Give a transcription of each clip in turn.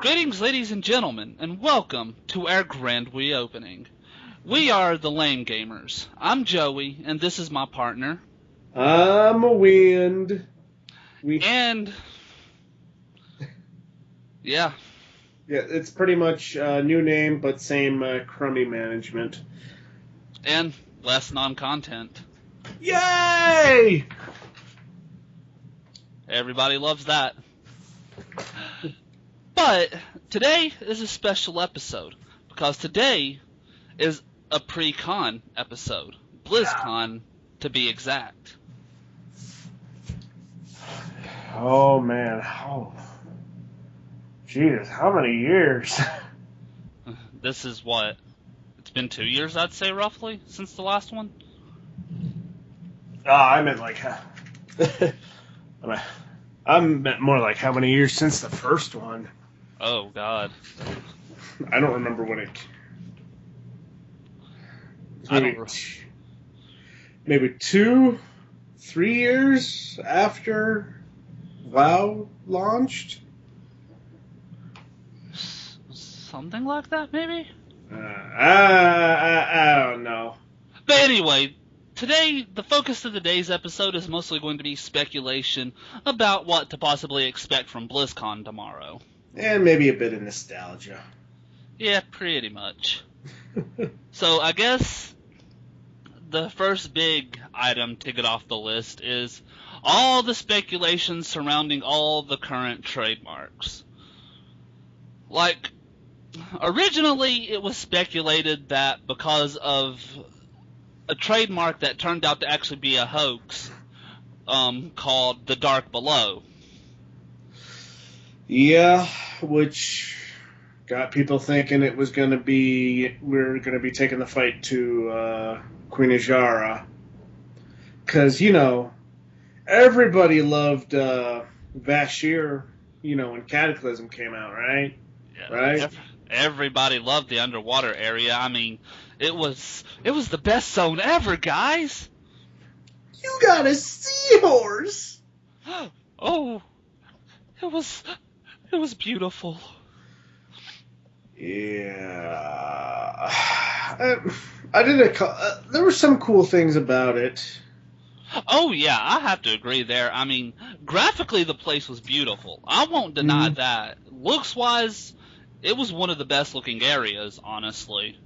Greetings, ladies and gentlemen, and welcome to our grand reopening. We are the Lame Gamers. I'm Joey, and this is my partner. I'm a wind. Yeah, it's pretty much a new name, but same crummy management. and less non-content. Yay! Everybody loves that. But today is a special episode, because today is a pre-con episode. BlizzCon, to be exact. Oh, man. Oh. Jesus, how many years? This is what? It's been 2 years, I'd say, roughly, since the last one? I meant like... I meant more like how many years since the first one. Oh, God. I don't remember when it... Maybe 2, 3 years after WoW launched? Something like that, maybe? I don't know. But anyway, today, the focus of today's episode is mostly going to be speculation about what to possibly expect from BlizzCon tomorrow. And maybe a bit of nostalgia. Yeah, pretty much. So I guess the first big item to get off the list is all the speculation surrounding all the current trademarks. Like, originally it was speculated that because of a trademark that turned out to actually be a hoax, called The Dark Below. Yeah, which got people thinking it was going to be, we're going to be taking the fight to Queen Ajara. Because, everybody loved Vashir, when Cataclysm came out, right? Yeah, right? Everybody loved the underwater area. I mean, it was the best zone ever, guys. You got a seahorse. Oh, it was beautiful. Yeah, I did there were some cool things about it. Oh yeah, I have to agree there. I mean, graphically the place was beautiful. I won't deny that. Looks wise, it was one of the best looking areas, honestly.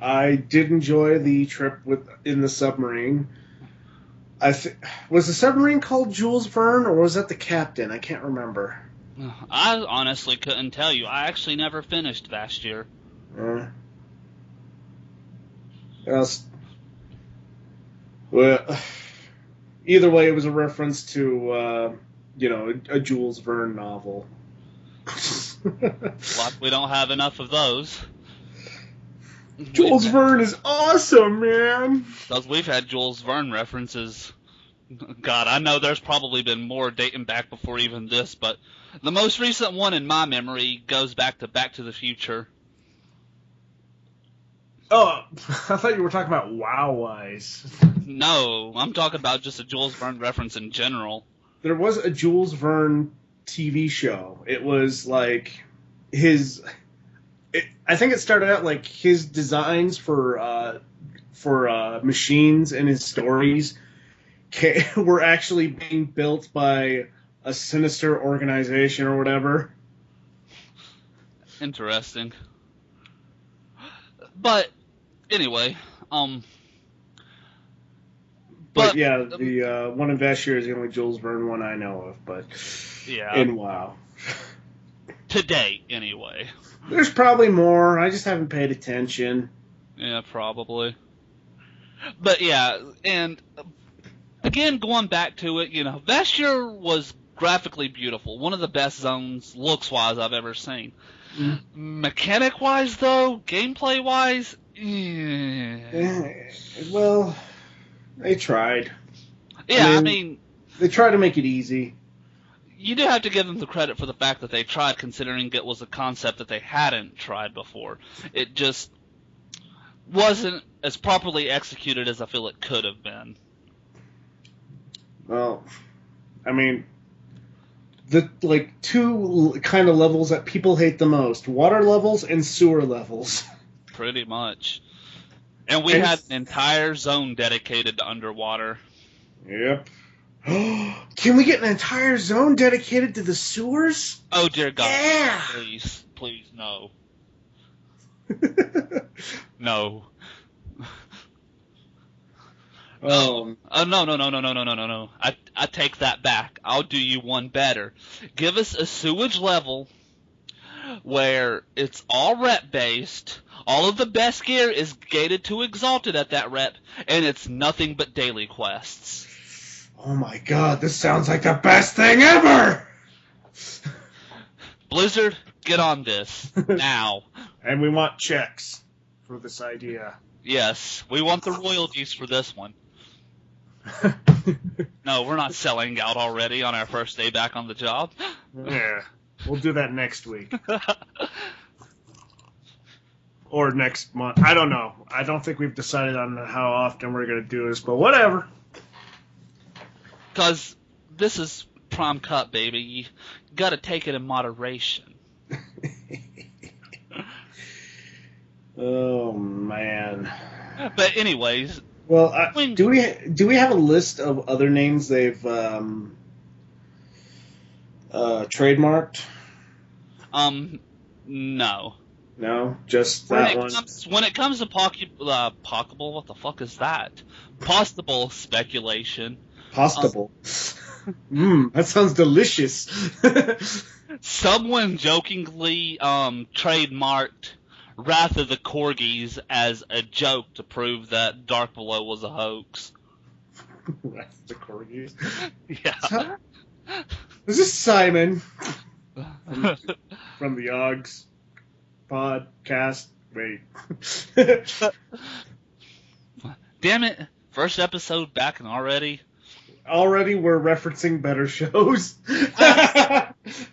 I did enjoy the trip in the submarine. Was the submarine called Jules Verne, or was that the captain? I can't remember. I honestly couldn't tell you. I actually never finished last year. Well, either way, it was a reference to, a Jules Verne novel. Like we don't have enough of those. Jules Verne is awesome, man. Because we've had Jules Verne references. God, I know there's probably been more dating back before even this, but the most recent one in my memory goes back to the Future. Oh, I thought you were talking about WoW-wise. No, I'm talking about just a Jules Verne reference in general. There was a Jules Verne TV show. It was like I think it started out like his designs for machines and his stories were actually being built by a sinister organization or whatever. Interesting. But anyway, But yeah, the one in Vashir is the only Jules Verne one I know of, but yeah, in WoW. Today, anyway. There's probably more. I just haven't paid attention. Yeah, probably. But yeah, and again, going back to it, Vashir was graphically beautiful. One of the best zones, looks-wise, I've ever seen. Mechanic-wise, though, gameplay-wise, well, they tried. Yeah, I mean... They tried to make it easy. You do have to give them the credit for the fact that they tried, considering it was a concept that they hadn't tried before. It just wasn't as properly executed as I feel it could have been. Well, I mean, the two kind of levels that people hate the most: water levels and sewer levels. Pretty much. And we had an entire zone dedicated to underwater. Yep. Can we get an entire zone dedicated to the sewers? Oh dear God! Yeah. Please, no. No. No. No. I take that back. I'll do you one better. Give us a sewage level where it's all rep based. All of the best gear is gated to exalted at that rep, and it's nothing but daily quests. Oh my God, this sounds like the best thing ever! Blizzard, get on this now. And we want checks for this idea. Yes, we want the royalties for this one. No, we're not selling out already on our first day back on the job. Yeah, we'll do that next week. Or next month. I don't know. I don't think we've decided on how often we're going to do this, but whatever. Because this is prom cut, baby. You got to take it in moderation. Oh, man. But anyways... Well, do we have a list of other names they've trademarked? No. No, just that one. When it comes to pockable, what the fuck is that? Possible speculation. Possible. That sounds delicious. Someone jokingly trademarked Wrath of the Corgis as a joke to prove that Dark Below was a hoax. Wrath of the Corgis? Yeah. Is this Simon from the Oggs podcast? Wait. Damn it. First episode back and already? Already we're referencing better shows.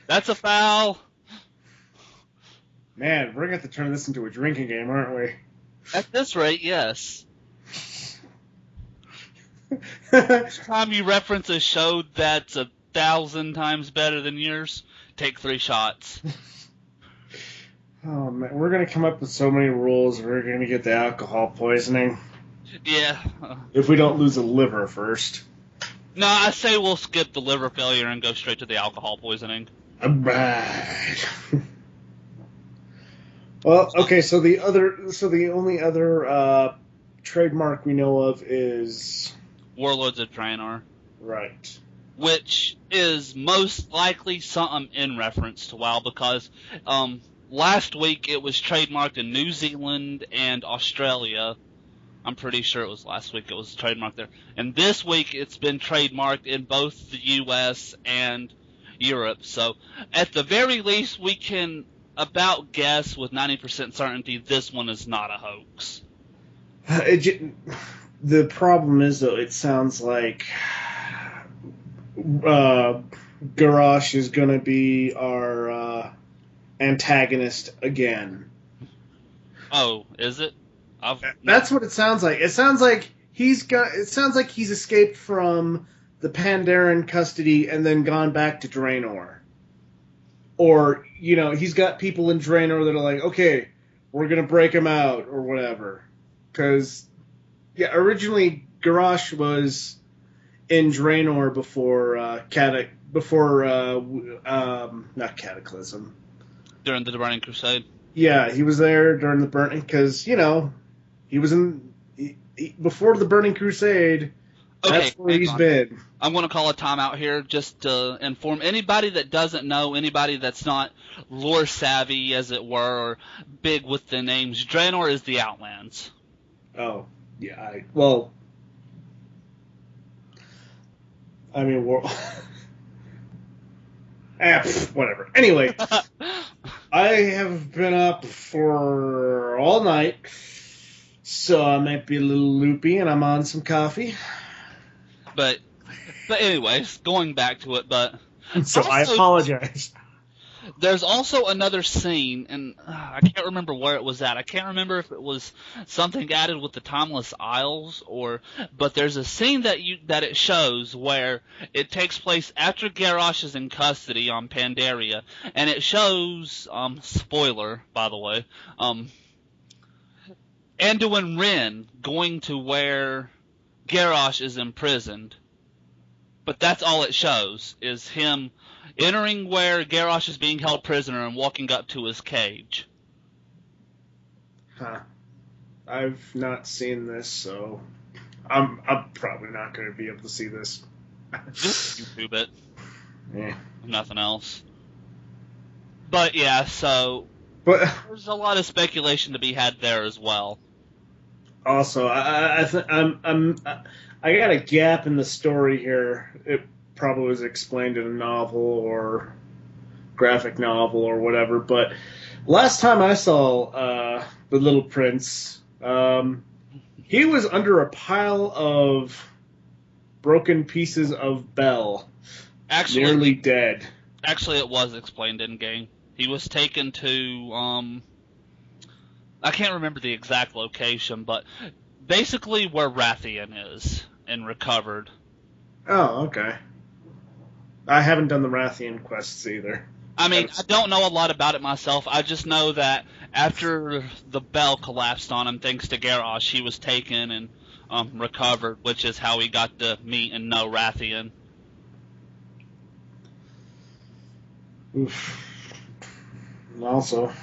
That's a foul. Man, we're going to have to turn this into a drinking game, aren't we? At this rate, yes. Each time you reference a show that's 1,000 times better than yours, take 3 shots. Oh, man, we're going to come up with so many rules, we're going to get the alcohol poisoning. Yeah. If we don't lose a liver first. No, I say we'll skip the liver failure and go straight to the alcohol poisoning. Alright. Well, okay, so the only other trademark we know of is Warlords of Draenor. Right. Which is most likely something in reference to WoW, because last week it was trademarked in New Zealand and Australia. I'm pretty sure it was last week it was trademarked there. And this week it's been trademarked in both the US and Europe. So at the very least we can about guess with 90% certainty this one is not a hoax. The problem is, though, it sounds like Garrosh is going to be our antagonist again. Oh, is it? That's what it sounds like. It sounds like he's escaped from the Pandaren custody and then gone back to Draenor. Or, he's got people in Draenor that are like, okay, we're going to break him out, or whatever. Because, originally, Garrosh was in Draenor before, not Cataclysm. During the Burning Crusade? Yeah, he was there during the Burning, because, he was before the Burning Crusade. Okay, that's where he's been. I'm going to call a timeout here just to inform anybody that doesn't know, anybody that's not lore savvy, as it were, or big with the names. Draenor is the Outlands. Oh, yeah. Whatever. Anyway, I have been up for all night, so I might be a little loopy, and I'm on some coffee. But anyways, going back to it, so I apologize. There's also another scene, and I can't remember where it was at. I can't remember if it was something added with the Timeless Isles, but there's a scene that it shows where it takes place after Garrosh is in custody on Pandaria, and it shows, spoiler, by the way, Anduin Wrynn going to where Garrosh is imprisoned. But that's all it shows, is him entering where Garrosh is being held prisoner and walking up to his cage. Huh. I've not seen this, so I'm probably not going to be able to see this. Just YouTube it. Yeah. Nothing else. But yeah, so there's a lot of speculation to be had there as well. Also, I got a gap in the story here. It probably was explained in a novel or graphic novel or whatever, but last time I saw The Little Prince, he was under a pile of broken pieces of Bell, nearly dead. Actually, it was explained in-game. He was taken to, I can't remember the exact location, but basically where Rathian is, and recovered. Oh, okay. I haven't done the Rathian quests either. I mean, I don't know a lot about it myself. I just know that after the bell collapsed on him, thanks to Garrosh, he was taken and recovered, which is how he got to meet and know Rathian. Oof. Also,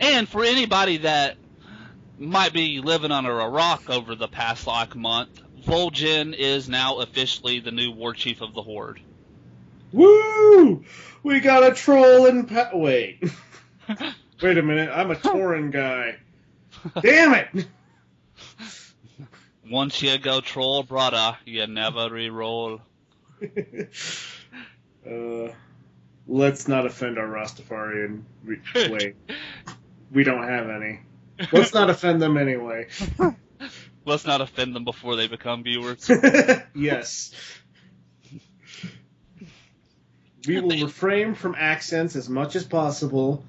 And for anybody that might be living under a rock over the past month, Vol'jin is now officially the new war chief of the Horde. Woo! We got a troll in wait. Wait a minute, I'm a Tauren guy. Damn it! Once you go troll, brother, you never re-roll. Let's not offend our Rastafarian. Wait. We don't have any. Let's not offend them anyway. Let's not offend them before they become viewers. Yes. We will refrain from accents as much as possible,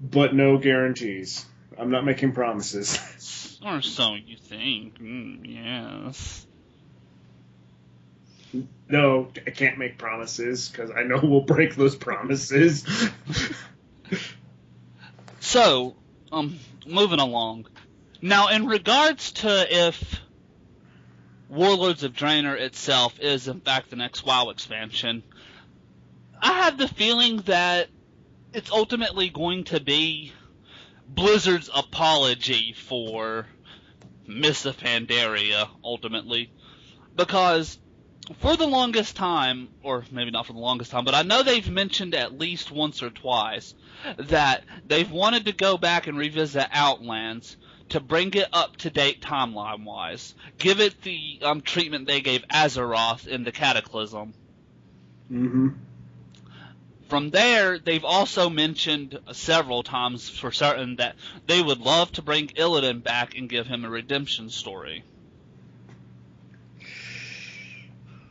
but no guarantees. I'm not making promises. Or so you think. Yes. No, I can't make promises, because I know we'll break those promises. So, moving along. Now, in regards to if Warlords of Draenor itself is, in fact, the next WoW expansion, I have the feeling that it's ultimately going to be Blizzard's apology for Mists of Pandaria, ultimately. Because for the longest time, or maybe not for the longest time, but I know they've mentioned at least once or twice that they've wanted to go back and revisit Outlands to bring it up to date timeline-wise. Give it the treatment they gave Azeroth in the Cataclysm. Mm-hmm. From there, they've also mentioned several times for certain that they would love to bring Illidan back and give him a redemption story.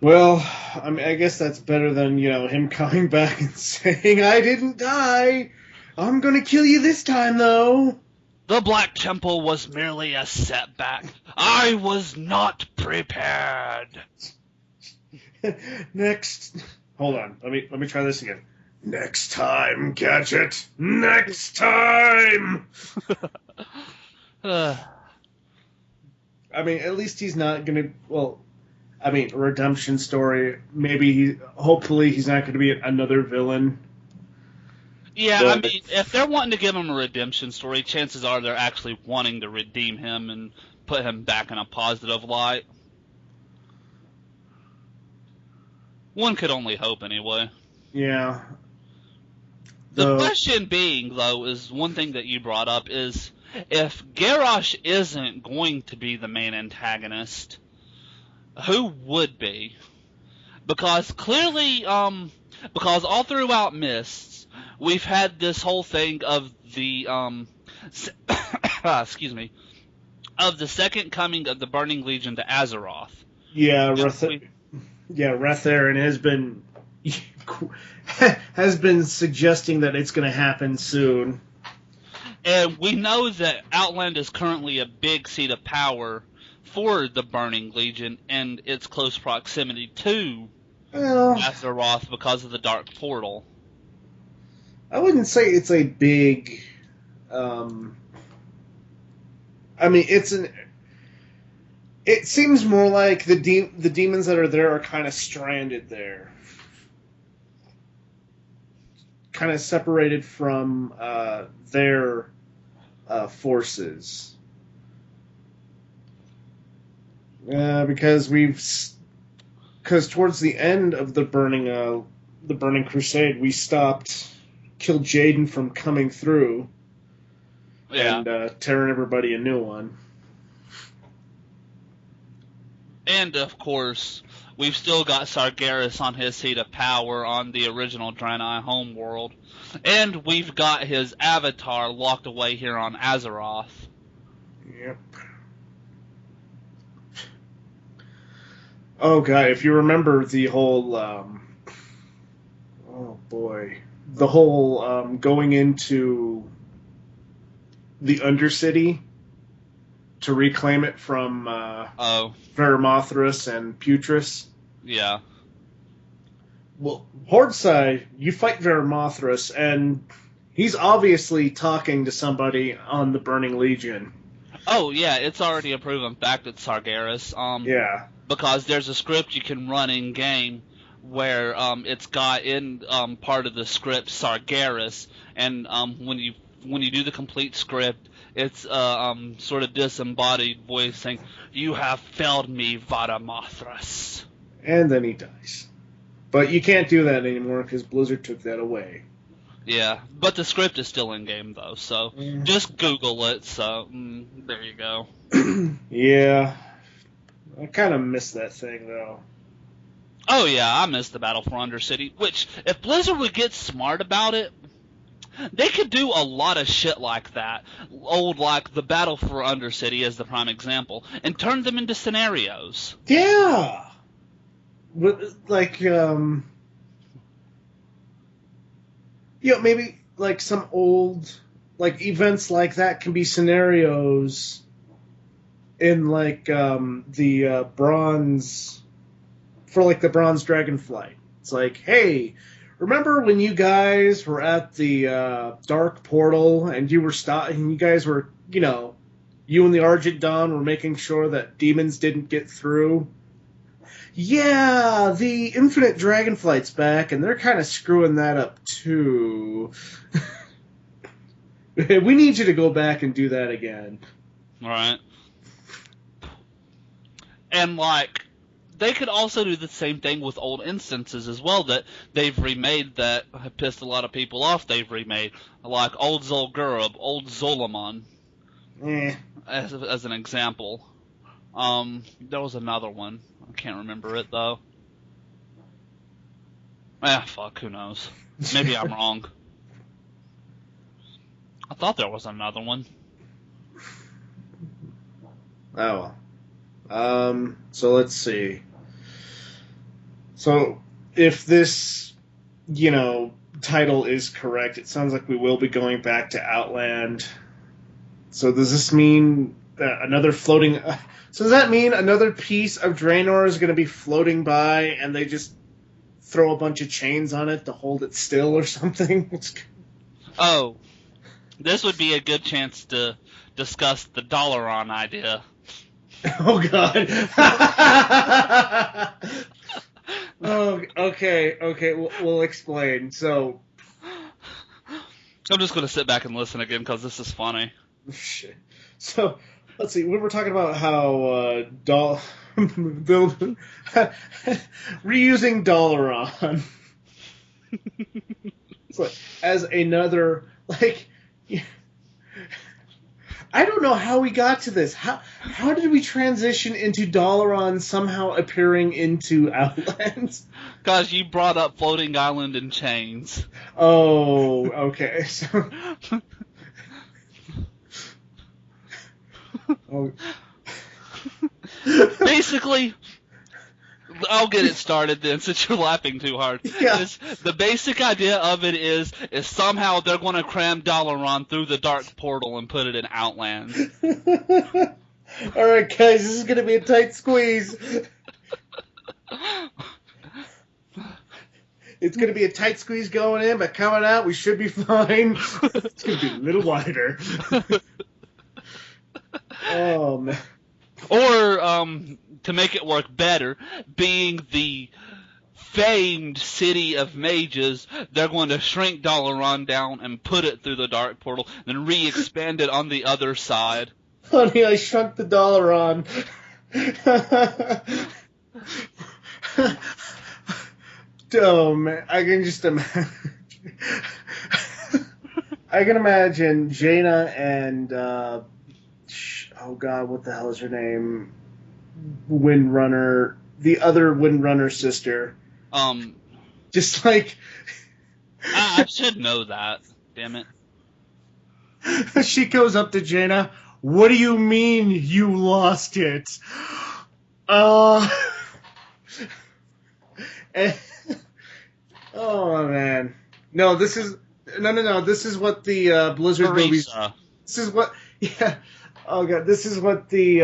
Well, I mean, I guess that's better than, him coming back and saying, I didn't die. I'm gonna kill you this time, though. The Black Temple was merely a setback. I was not prepared. Next. Hold on. Let me try this again. Next time, Gadget. Next time. I mean, at least he's not gonna. Well, I mean, a redemption story. Maybe hopefully he's not going to be another villain. Yeah, but, I mean, if they're wanting to give him a redemption story, chances are they're actually wanting to redeem him and put him back in a positive light. One could only hope, anyway. Yeah. The question being, though, is one thing that you brought up is if Garrosh isn't going to be the main antagonist, who would be? Because clearly, because all throughout Mists, we've had this whole thing of the, excuse me, of the second coming of the Burning Legion to Azeroth. Yeah, Ratharin has been has been suggesting that it's going to happen soon. And we know that Outland is currently a big seat of power for the Burning Legion and its close proximity to Azeroth because of the Dark Portal. I wouldn't say it's a big... I mean, it seems more like the demons that are there are kind of stranded there. Kind of separated from their forces. Because towards the end of the Burning Crusade, we killed Jaden from coming through. Yeah. And tearing everybody a new one. And, of course, we've still got Sargeras on his seat of power on the original Draenei homeworld. And we've got his avatar locked away here on Azeroth. Yep. Oh, God, if you remember the whole... oh, boy. The whole going into... the Undercity to reclaim it from Veramothras and Putris. Yeah. Well, Horde side, you fight Veramothras, and he's obviously talking to somebody on the Burning Legion. Oh, yeah, it's already a proven fact it's Sargeras. Yeah. Because there's a script you can run in-game where it's got in part of the script Sargeras, and when you do the complete script, it's sort of disembodied voice saying, "You have failed me, Varamothras." And then he dies. But you can't do that anymore because Blizzard took that away. Yeah, but the script is still in-game, though, so just Google it, so there you go. Yeah. I kind of miss that thing, though. Oh, yeah, I miss the Battle for Undercity, which, if Blizzard would get smart about it, they could do a lot of shit like that. Like the Battle for Undercity as the prime example, and turn them into scenarios. Yeah! Like, maybe, like, some old, like, events like that can be scenarios in, like, the Bronze Dragonflight. It's like, hey... Remember when you guys were at the Dark Portal and you guys were, you and the Argent Dawn were making sure that demons didn't get through? Yeah, the Infinite Dragonflight's back, and they're kind of screwing that up too. We need you to go back and do that again. All right. And, like... They could also do the same thing with old instances as well that they've remade that have pissed a lot of people off they've remade. Like Old Zul'Gurub, Old Zolomon, as an example. There was another one. I can't remember it, though. Fuck, who knows? Maybe I'm wrong. I thought there was another one. Oh, well. So let's see. So, if this, title is correct, it sounds like we will be going back to Outland. So does this mean that so does that mean another piece of Draenor is going to be floating by and they just throw a bunch of chains on it to hold it still or something? Oh, this would be a good chance to discuss the Dalaran idea. Oh, God. Oh, okay, we'll explain. So, I'm just going to sit back and listen again because this is funny. Shit. So, let's see. We were talking about how reusing Dalaran. It's like, as another, like... I don't know how we got to this. How did we transition into Dalaran somehow appearing into Outlands? Because you brought up Floating Island and Chains. Oh, okay. So, Basically, I'll get it started then, since you're laughing too hard. Yeah. The basic idea of it is somehow they're going to cram Dalaran through the dark portal and put it in Outlands. All right, guys, this is gonna be a tight squeeze. It's gonna be a tight squeeze going in, but coming out, we should be fine. It's gonna be a little wider. Oh man. Or, to make it work better, being the famed city of mages, they're going to shrink Dalaran down and put it through the dark portal, then re-expand it on the other side. Honey, I shrunk the Dalaran. Oh man, I can just imagine. I can imagine Jaina and oh god, what the hell is her name? Windrunner, the other Windrunner sister. Just like I should know that. Damn it. she goes up to Jaina. What do you mean you lost it? And, oh man, no, this is no. This is what the Blizzard Marisa. movies. This is what, yeah. Oh god, this is what the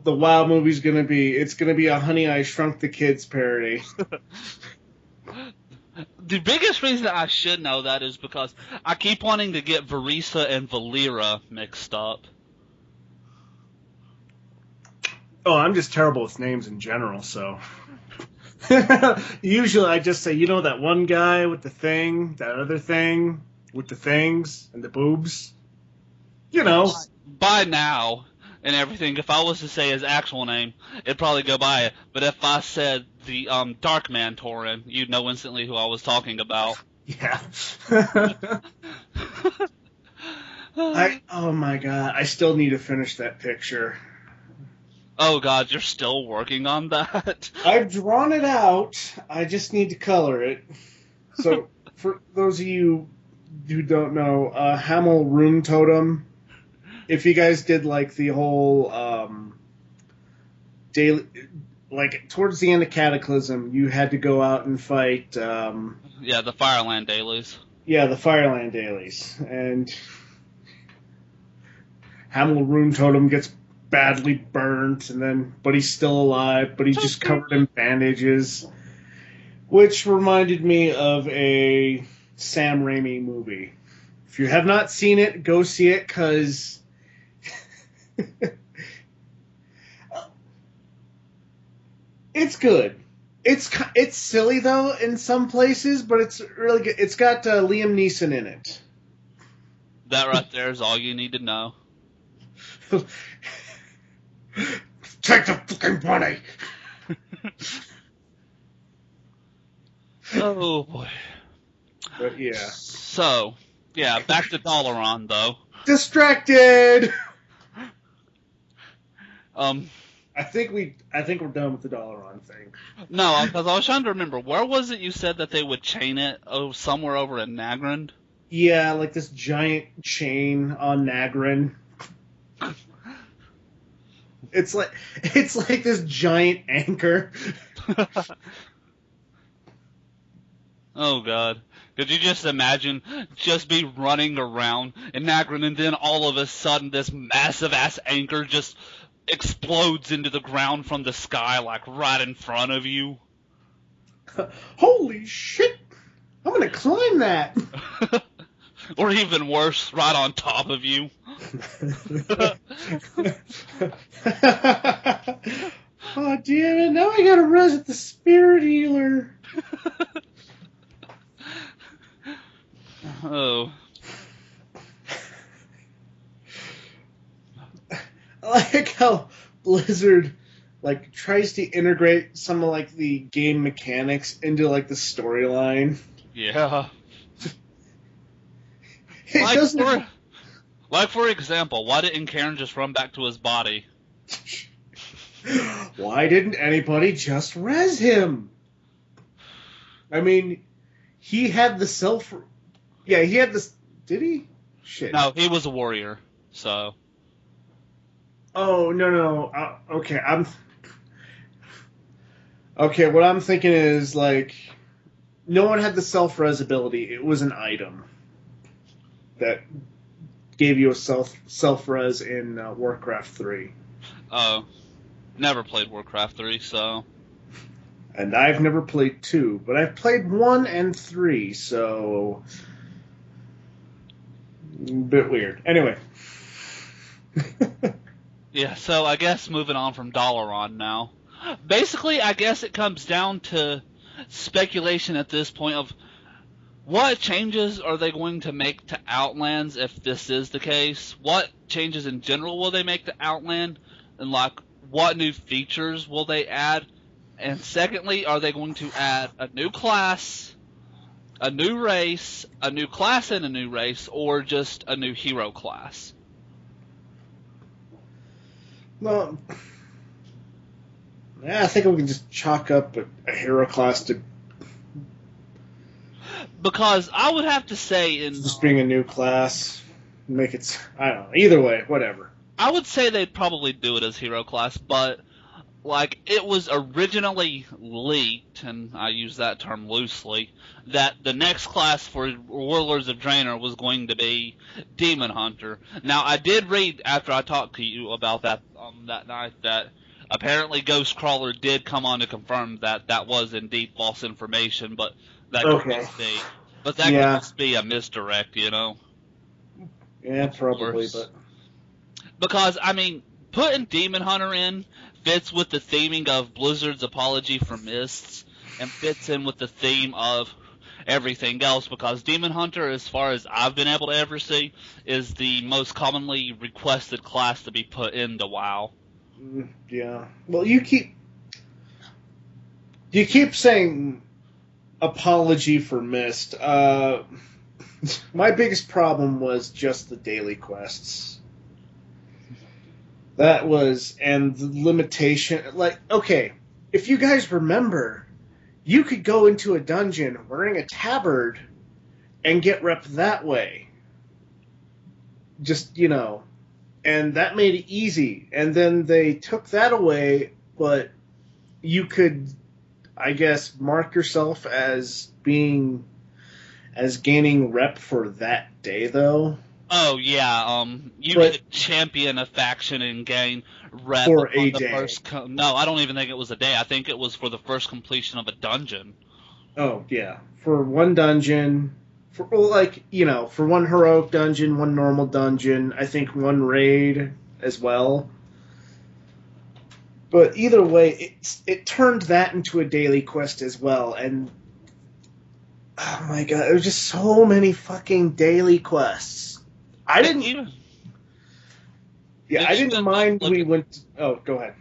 WoW movie's gonna be. It's gonna be a Honey I Shrunk the Kids parody. The biggest reason I should know that is because I keep wanting to get Verisa and Valera mixed up. Oh, I'm just terrible with names in general, so. Usually I just say, you know that one guy with the thing, that other thing, with the things and the boobs? You know. By now and everything, if I was to say his actual name, it'd probably go by it. But if I said the Darkman Tauren, you'd know instantly who I was talking about. Yeah. Oh my god, I still need to finish that picture. Oh god, you're still working on that? I've drawn it out. I just need to color it. So, for those of you who don't know, Hamel Rune Totem, if you guys did like the whole daily, like towards the end of Cataclysm, you had to go out and fight. Yeah, the Fireland dailies. Yeah, the Fireland dailies, and Hamel Rune Totem gets badly burnt, but he's still alive, but he's just covered in bandages, which reminded me of a Sam Raimi movie. If you have not seen it, go see it, because it's good. It's silly though in some places, but it's really good. It's got Liam Neeson in it. That right there is all you need to know. Take the fucking money. Oh boy. But yeah. So, yeah, back to Dalaran though. Distracted. I think we're done with the Dalaran thing. No, because I was trying to remember, where was it you said that they would chain it? Oh, somewhere over in Nagrand? Yeah, like this giant chain on Nagrand. It's like this giant anchor. Oh god. Could you just imagine just be running around in Nagrand and then all of a sudden this massive ass anchor just explodes into the ground from the sky, like right in front of you? Holy shit! I'm gonna climb that! Or even worse, right on top of you. Oh, damn it. Now I gotta reset the spirit healer. Oh. I like how Blizzard tries to integrate some of the game mechanics into the storyline. Yeah. It doesn't. For example, why didn't Karen just run back to his body? Why didn't anybody just res him? I mean, he had the self. Yeah, he had this. Did he? Shit. No, he was a warrior, so. Oh, no. Okay, Okay, what I'm thinking is, like, no one had the self-res ability. It was an item that gave you a self-res in Warcraft 3. Oh, never played Warcraft 3, so... And I've never played 2, but I've played 1 and 3, so... a bit weird. Anyway. Yeah, so I guess moving on from Dalaran now. Basically, I guess it comes down to speculation at this point of what changes are they going to make to Outlands if this is the case? What changes in general will they make to Outland? And, like, what new features will they add? And secondly, are they going to add a new class, a new race, a new class and a new race, or just a new hero class? Well, yeah, I think we can just chalk up a hero class to Because I would have to say just being a new class. Make it, I don't know. Either way, whatever. I would say they'd probably do it as hero class, but like it was originally leaked, and I use that term loosely, that the next class for Warlords of Draenor was going to be Demon Hunter. Now, I did read after I talked to you about that that night that apparently Ghostcrawler did come on to confirm that that was indeed false information, but that could just be, but that could just be a misdirect, you know? Yeah, probably, but because I mean, putting Demon Hunter in fits with the theming of Blizzard's apology for Mists, and fits in with the theme of everything else, because Demon Hunter, as far as I've been able to ever see, is the most commonly requested class to be put into WoW. Yeah. Well, you keep saying apology for Mist. My biggest problem was just the daily quests. That was, and the limitation, like, okay, if you guys remember, you could go into a dungeon wearing a tabard and get rep that way. Just, and that made it easy. And then they took that away, but you could, I guess, mark yourself as gaining rep for that day, though. Oh yeah, you could champion a faction and gain rep for on a the day. No, I don't even think it was a day. I think it was for the first completion of a dungeon. Oh yeah, for one dungeon, for one heroic dungeon, one normal dungeon. I think one raid as well. But either way, it turned that into a daily quest as well, and oh my god, there was just so many fucking daily quests. I didn't mind we went. Oh, go ahead.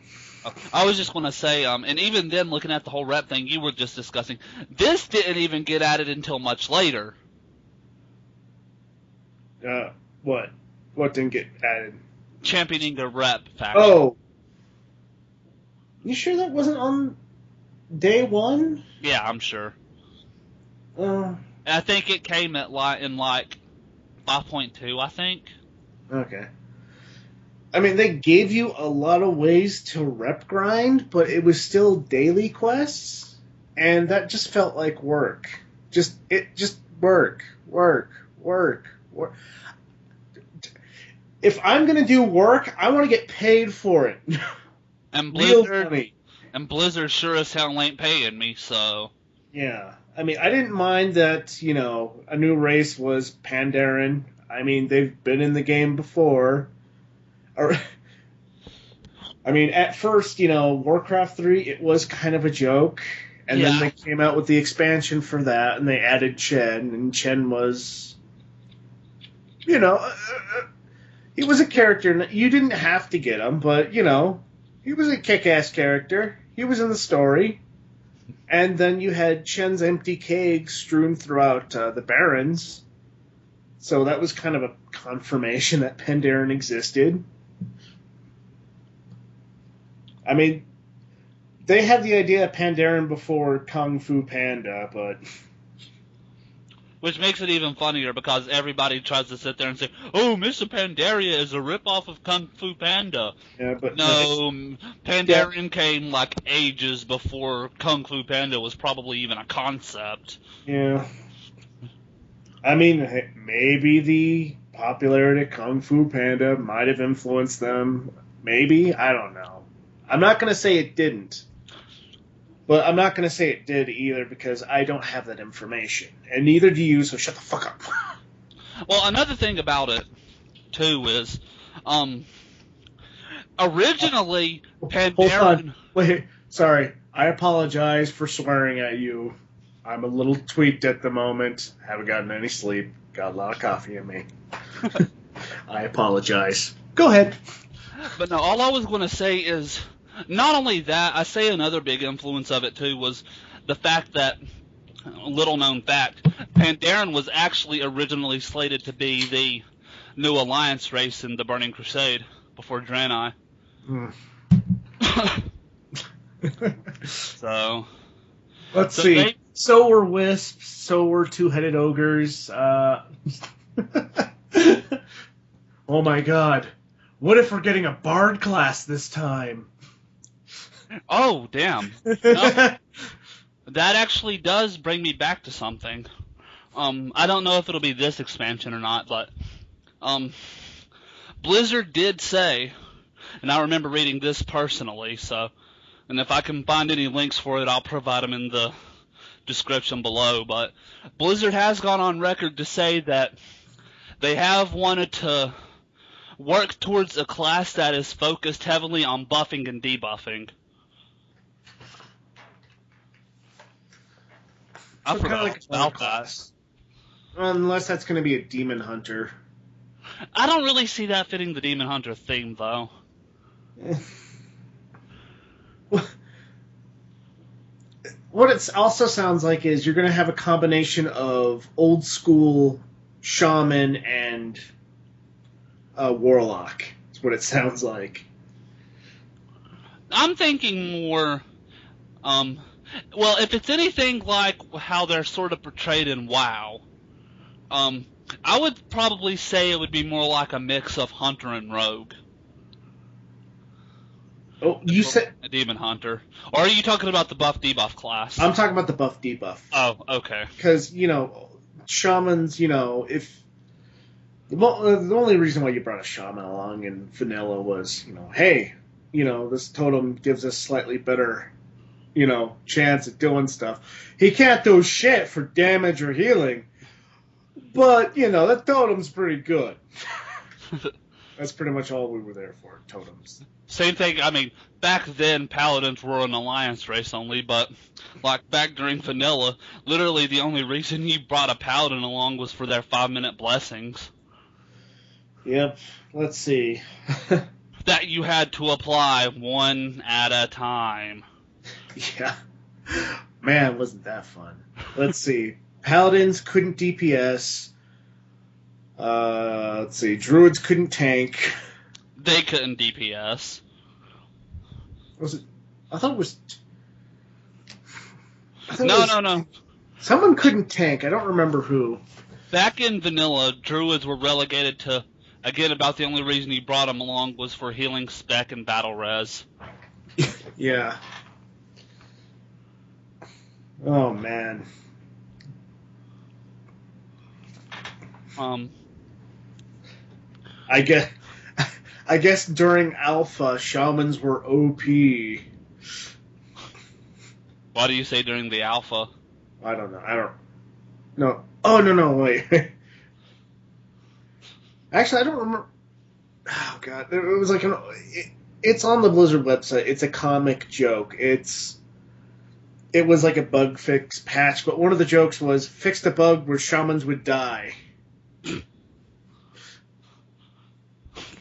I was just going to say, and even then, looking at the whole rep thing you were just discussing, this didn't even get added until much later. What? What didn't get added? Championing the rep faction. Oh. You sure that wasn't on day one? Yeah, I'm sure. I think it came in 5.2, I think. Okay. I mean, they gave you a lot of ways to rep grind, but it was still daily quests, and that just felt like work. Just work. If I'm gonna do work, I want to get paid for it. And Blizzard sure as hell ain't paying me, so. Yeah. I mean, I didn't mind that, a new race was Pandaren. I mean, they've been in the game before. I mean, at first, Warcraft 3, it was kind of a joke. And then they came out with the expansion for that, and they added Chen. And Chen was, he was a character. You didn't have to get him, but, he was a kick-ass character. He was in the story. And then you had Chen's empty keg strewn throughout the Barrens. So that was kind of a confirmation that Pandaren existed. I mean, they had the idea of Pandaren before Kung Fu Panda, but... Which makes it even funnier because everybody tries to sit there and say, "Oh, Mr. Pandaria is a ripoff of Kung Fu Panda." Yeah, but No, Pandarian came like ages before Kung Fu Panda was probably even a concept. yeah. I mean, maybe the popularity of Kung Fu Panda might have influenced them. Maybe, I don't know. I'm not gonna say it didn't. But I'm not going to say it did either because I don't have that information. And neither do you, so shut the fuck up. Well, another thing about it, too, is originally Hold Pandaren... on. Wait, sorry. I apologize for swearing at you. I'm a little tweaked at the moment. Haven't gotten any sleep. Got a lot of coffee in me. I apologize. Go ahead. But no, all I was going to say is, not only that, I say another big influence of it, too, was the fact that, little known fact, Pandaren was actually originally slated to be the new Alliance race in the Burning Crusade before Draenei. So... Let's see. So were wisps, so were two-headed ogres. Oh my god. What if we're getting a bard class this time? Oh, damn. No, that actually does bring me back to something. I don't know if it'll be this expansion or not, but Blizzard did say, and I remember reading this personally, so, and if I can find any links for it, I'll provide them in the description below, but Blizzard has gone on record to say that they have wanted to work towards a class that is focused heavily on buffing and debuffing. I forgot about that. Unless that's going to be a demon hunter. I don't really see that fitting the demon hunter theme, though. What it also sounds like is you're going to have a combination of old school shaman and warlock. That's what it sounds like. I'm thinking more, well, if it's anything like how they're sort of portrayed in WoW, I would probably say it would be more like a mix of hunter and rogue. Oh, you said a demon hunter, or are you talking about the buff debuff class? I'm talking about the buff debuff. Oh, okay. Because shamans, if the only reason why you brought a shaman along in vanilla was, hey, this totem gives us slightly better, chance at doing stuff. He can't do shit for damage or healing, but that totem's pretty good. That's pretty much all we were there for, totems. Same thing, I mean, back then, Paladins were an Alliance race only, but, like, back during Vanilla, literally the only reason you brought a Paladin along was for their 5-minute blessings. Yep, let's see. That you had to apply one at a time. Yeah. Man, wasn't that fun. Let's see. Paladins couldn't DPS. Let's see. Druids couldn't tank. They couldn't DPS. Was it? I thought it was. No. Someone couldn't tank. I don't remember who. Back in Vanilla, Druids were relegated to, again, about the only reason you brought them along was for healing spec and battle res. Yeah. Oh, man. I guess during Alpha, shamans were OP. Why do you say during the Alpha? I don't know. No. Oh, no, wait. Actually, I don't remember. Oh, God. It was like it's on the Blizzard website. It's a comic joke. It was like a bug fix patch, but one of the jokes was, fix the bug where shamans would die.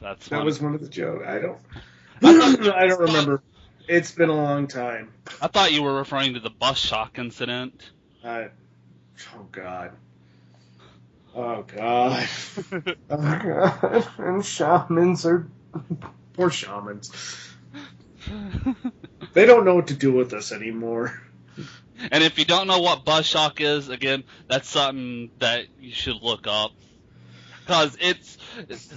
That's that was one of the jokes. I don't remember. It's been a long time. I thought you were referring to the bus shock incident. Oh God. Oh God. And shamans are poor shamans. They don't know what to do with us anymore. And if you don't know what buzz shock is, again, that's something that you should look up. Because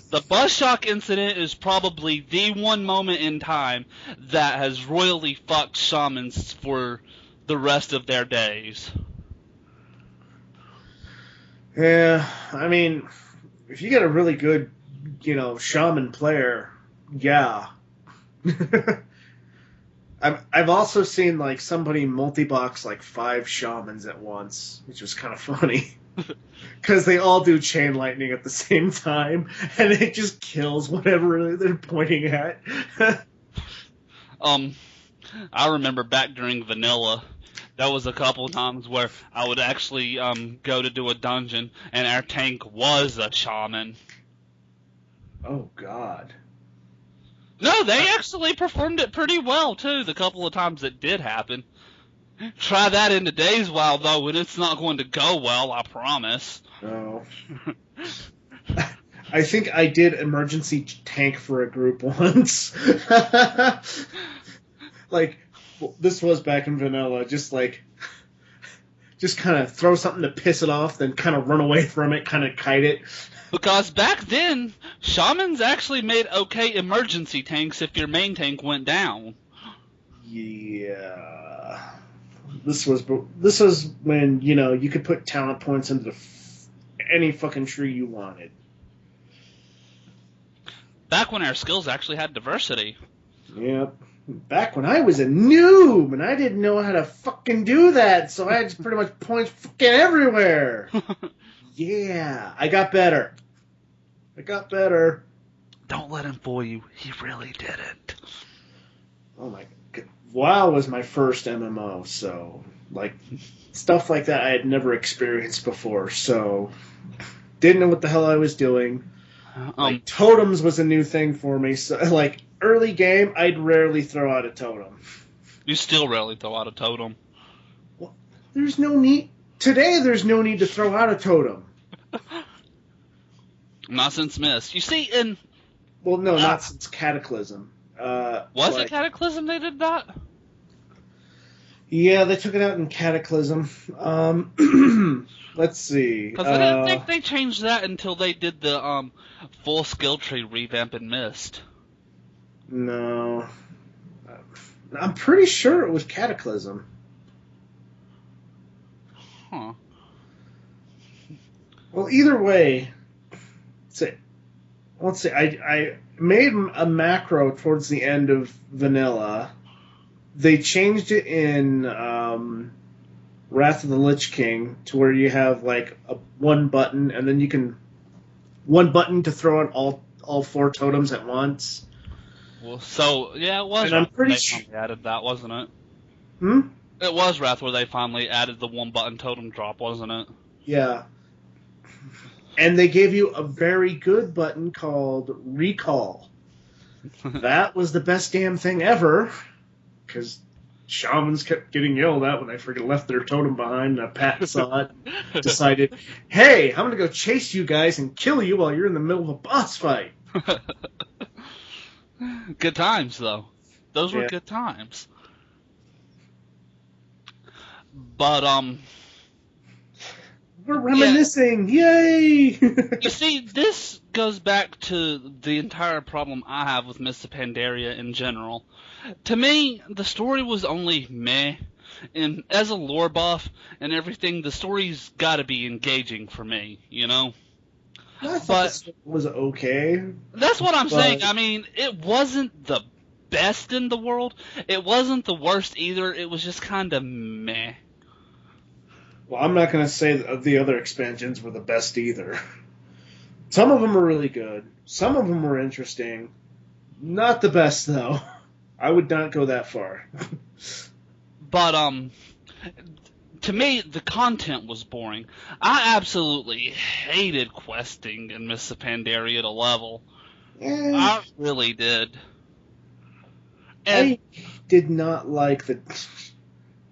the buzz shock incident is probably the one moment in time that has royally fucked shamans for the rest of their days. Yeah, I mean, if you get a really good, shaman player, yeah. I've also seen like somebody multi-box like 5 shamans at once, which was kind of funny. Because they all do chain lightning at the same time, and it just kills whatever they're pointing at. I remember back during vanilla, there was a couple times where I would actually go to do a dungeon, and our tank was a shaman. Oh, God. No, they actually performed it pretty well, too, the couple of times it did happen. Try that in today's WoW, though, and it's not going to go well, I promise. Oh. I think I did emergency tank for a group once. Like, this was back in vanilla, just kind of throw something to piss it off, then kind of run away from it, kind of kite it. Because back then, shamans actually made okay emergency tanks if your main tank went down. Yeah. This was when, you could put talent points into any fucking tree you wanted. Back when our skills actually had diversity. Yep. Back when I was a noob and I didn't know how to fucking do that, so I had pretty much points fucking everywhere. Yeah, I got better. Don't let him fool you. He really didn't. Oh my God. WoW was my first MMO, so, stuff like that I had never experienced before, so didn't know what the hell I was doing. Totems was a new thing for me, so, early game, I'd rarely throw out a totem. You still rarely throw out a totem. Well, there's no need... Today, there's no need to throw out a totem. Not since Mist. You see, in... Well, no, not since Cataclysm. Was it Cataclysm they did that? Yeah, they took it out in Cataclysm. Let's see. Because I didn't think they changed that until they did the full skill tree revamp in Mist. No. I'm pretty sure it was Cataclysm. Huh. Well, either way, let's see. I made a macro towards the end of Vanilla. They changed it in Wrath of the Lich King to where you have one button, and then you can one button to throw out all 4 totems at once. Well, so yeah, it was. And I'm pretty sure they added that, wasn't it? Hmm. It was Wrath where they finally added the 1-button totem drop, wasn't it? Yeah. And they gave you a very good button called Recall. That was the best damn thing ever, because shamans kept getting yelled at when they freaking left their totem behind, and Pat saw it, decided, hey, I'm going to go chase you guys and kill you while you're in the middle of a boss fight. Good times, though. Those were good times. But, we're reminiscing! Yeah. Yay! You see, this goes back to the entire problem I have with Mists of Pandaria in general. To me, the story was only meh. And as a lore buff and everything, the story's gotta be engaging for me, you know? I thought it was okay. That's what I'm saying. I mean, it wasn't the best in the world. It wasn't the worst either. It was just kind of meh. Well, I'm not going to say that the other expansions were the best either. Some of them are really good. Some of them were interesting. Not the best, though. I would not go that far. But, to me, the content was boring. I absolutely hated questing in Mists of Pandaria to level. I really did. And I did not like the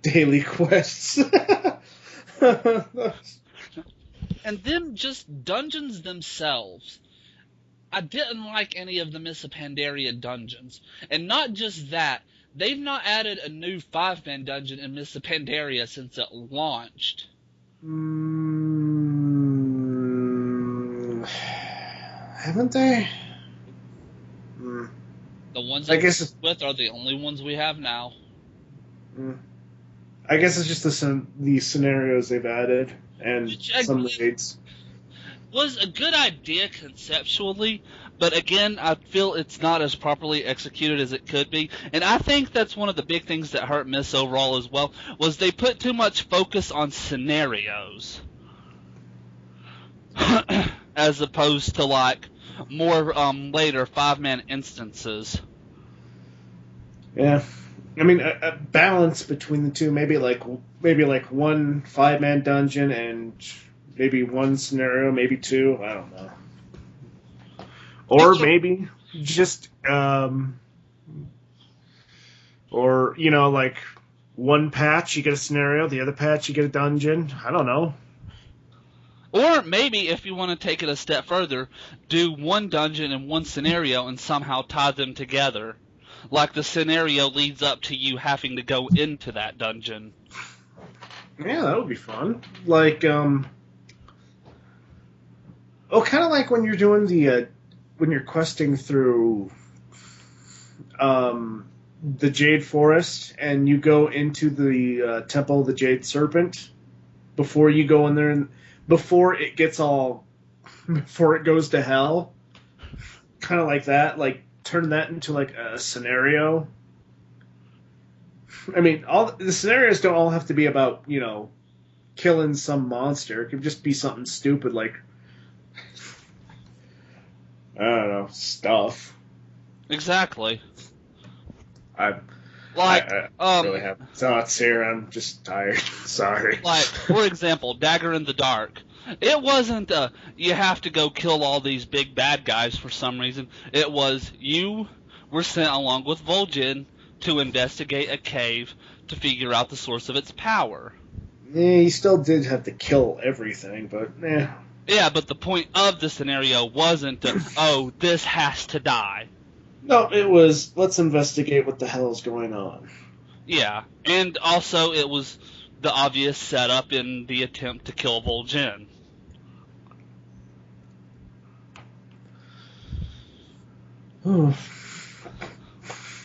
daily quests. And then just dungeons themselves. I didn't like any of the Mists of Pandaria dungeons. And not just that, they've not added a new 5-man dungeon in Mists of Pandaria since it launched. Haven't they? The ones I guess with are the only ones we have now. I guess it's just the scenarios they've added and some raids. Was a good idea conceptually, but again, I feel it's not as properly executed as it could be. And I think that's one of the big things that hurt Myst overall as well, was they put too much focus on scenarios. As opposed to, like, more later 5-man instances. Yeah. I mean, a balance between the two, maybe like one 5-man dungeon and maybe one scenario, maybe two. I don't know. Or maybe just, or like one patch you get a scenario, the other patch you get a dungeon. I don't know. Or maybe if you want to take it a step further, do one dungeon and one scenario and somehow tie them together. Like the scenario leads up to you having to go into that dungeon. Yeah, that would be fun. Like, kind of like when you're doing when you're questing through, the Jade Forest and you go into the Temple of the Jade Serpent before you go in there and before it goes to hell. Kind of like that, like turn that into like a scenario. I mean, all the scenarios don't all have to be about, killing some monster. It could just be something stupid like, I don't know, stuff. Exactly. I really have thoughts here. I'm just tired. Sorry. Like, for example, Dagger in the Dark. It wasn't you have to go kill all these big bad guys for some reason. It was you were sent along with Vol'jin to investigate a cave to figure out the source of its power. Yeah, you still did have to kill everything, but yeah. Yeah, but the point of the scenario wasn't, this has to die. No, it was, let's investigate what the hell is going on. Yeah, and also it was the obvious setup in the attempt to kill Vol'jin.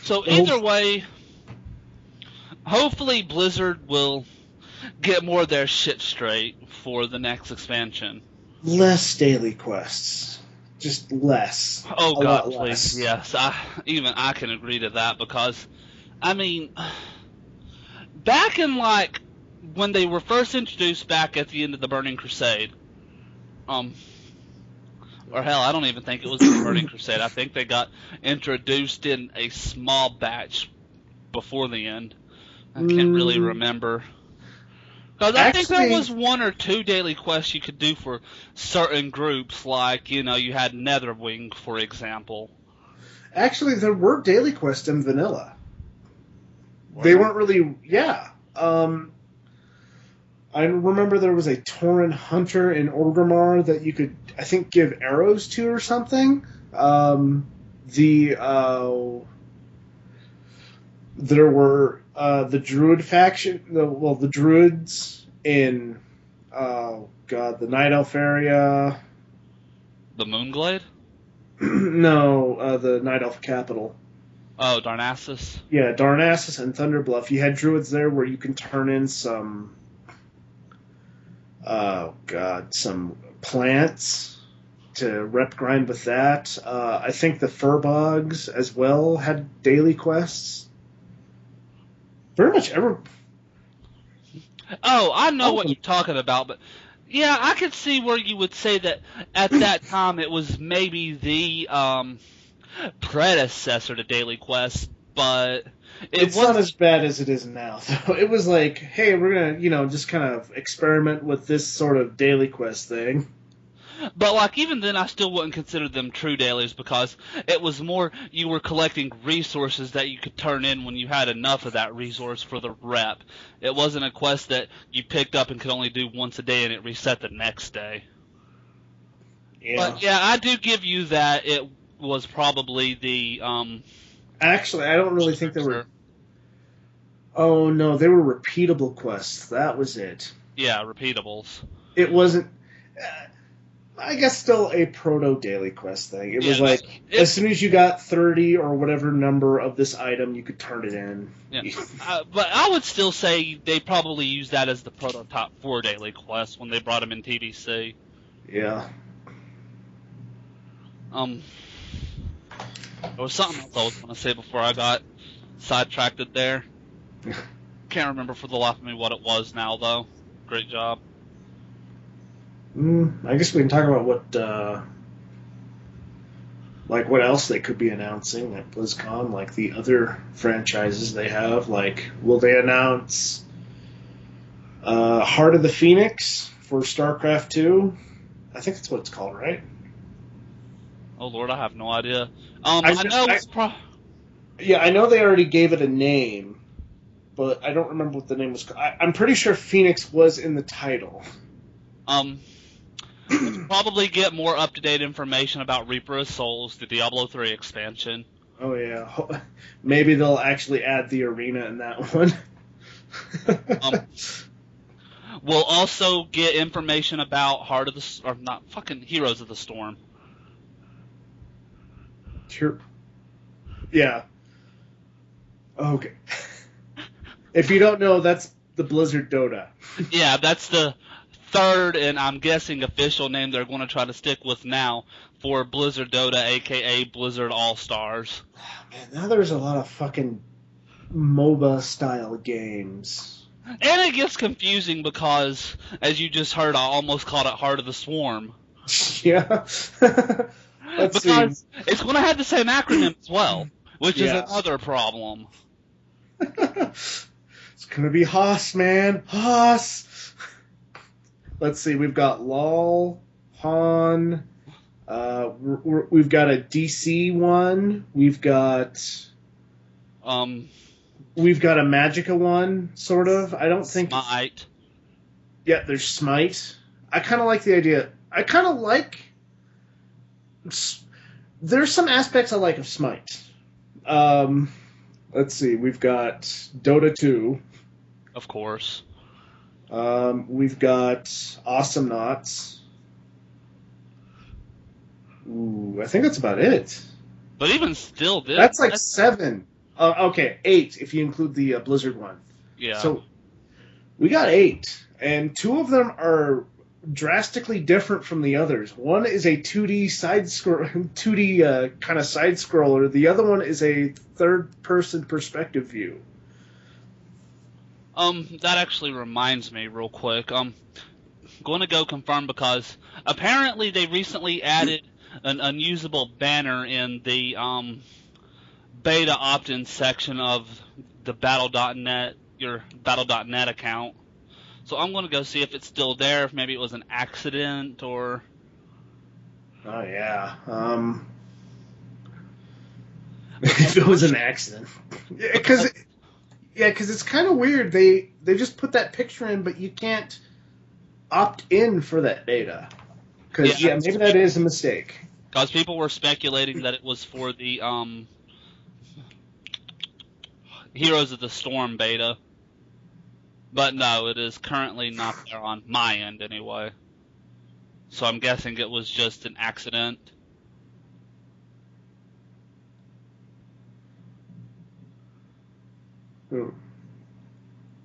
So either way, hopefully Blizzard will get more of their shit straight for the next expansion. Less daily quests. Just less. Oh God, please, yes. I can agree to that because, I mean, back in like when they were first introduced back at the end of the Burning Crusade, or hell, I don't even think it was the Burning Crusade. I think they got introduced in a small batch before the end. I can't really remember. Because I think there was one or two daily quests you could do for certain groups, like, you had Netherwing, for example. Actually, there were daily quests in vanilla. They weren't really, yeah. I remember there was a Tauren Hunter in Orgrimmar that you could, I think, give arrows to or something. There were the Druid faction, the Druids in, the Night Elf area. The Moonglade? No, the Night Elf capital. Oh, Darnassus? Yeah, Darnassus and Thunderbluff. You had Druids there where you can turn in some, some plants to rep grind with that. I think the Furbogs as well had daily quests. Pretty much ever. Oh, I know what you're talking about, but yeah, I could see where you would say that at that time it was maybe the predecessor to daily quests, but it's not as bad as it is now. Though it was like, hey, we're gonna, just kind of experiment with this sort of daily quest thing. But, like, even then, I still wouldn't consider them true dailies because it was more you were collecting resources that you could turn in when you had enough of that resource for the rep. It wasn't a quest that you picked up and could only do once a day and it reset the next day. Yeah. But, yeah, I do give you that it was probably the... Actually, I don't really think there were Oh no, they were repeatable quests. That was it. Yeah, repeatables. It wasn't. I guess still a proto daily quest thing. It was like as soon as you got 30 or whatever number of this item, you could turn it in. Yeah. But I would still say they probably used that as the prototype for daily quests when they brought them in TBC. Yeah. There was something else I was going to say before I got sidetracked there. Can't remember for the life of me what it was now, though. Great job. I guess we can talk about what else they could be announcing at BlizzCon, like the other franchises they have. Like, will they announce Heart of the Phoenix for StarCraft 2? I think that's what it's called, right? Oh Lord, I have no idea. I know. Yeah, I know they already gave it a name, but I don't remember what the name was. I'm pretty sure Phoenix was in the title. We'll probably get more up-to-date information about Reaper of Souls, the Diablo 3 expansion. Oh yeah, maybe they'll actually add the arena in that one. We'll also get information about Heroes of the Storm. Sure. Yeah. Okay. If you don't know, that's the Blizzard Dota. Yeah, that's the third and I'm guessing official name they're going to try to stick with now for Blizzard Dota, aka Blizzard All-Stars. Man, now there's a lot of fucking MOBA-style games. And it gets confusing because, as you just heard, I almost called it Heart of the Swarm. Yeah. Let's see. It's going to have the same acronym as well, which is another problem. It's going to be Haas, man. Haas! Let's see, we've got LOL, Han, we've got a DC one, we've got a Magicka one, sort of. I don't think Smite. Yeah, there's Smite. I kind of like the idea. There's some aspects I like of Smite. Let's see, we've got Dota 2. Of course. We've got Awesome Knots. Ooh, I think that's about it. But even still, that's 7. Okay, 8 if you include the Blizzard one. Yeah. So we got 8, and 2 of them are drastically different from the others. One is a 2D kind of side scroller. The other one is a third-person perspective view. That actually reminds me real quick. Going to go confirm because apparently they recently added an unusable banner in the beta opt-in section of the Battle.net, your Battle.net account. So I'm going to go see if it's still there, if maybe it was an accident or... Oh, yeah. If it was an accident. Because it's kind of weird. They just put that picture in, but you can't opt in for that data. Because, maybe that is a mistake. Because people were speculating that it was for the Heroes of the Storm beta. But no, it is currently not there on my end anyway. So I'm guessing it was just an accident.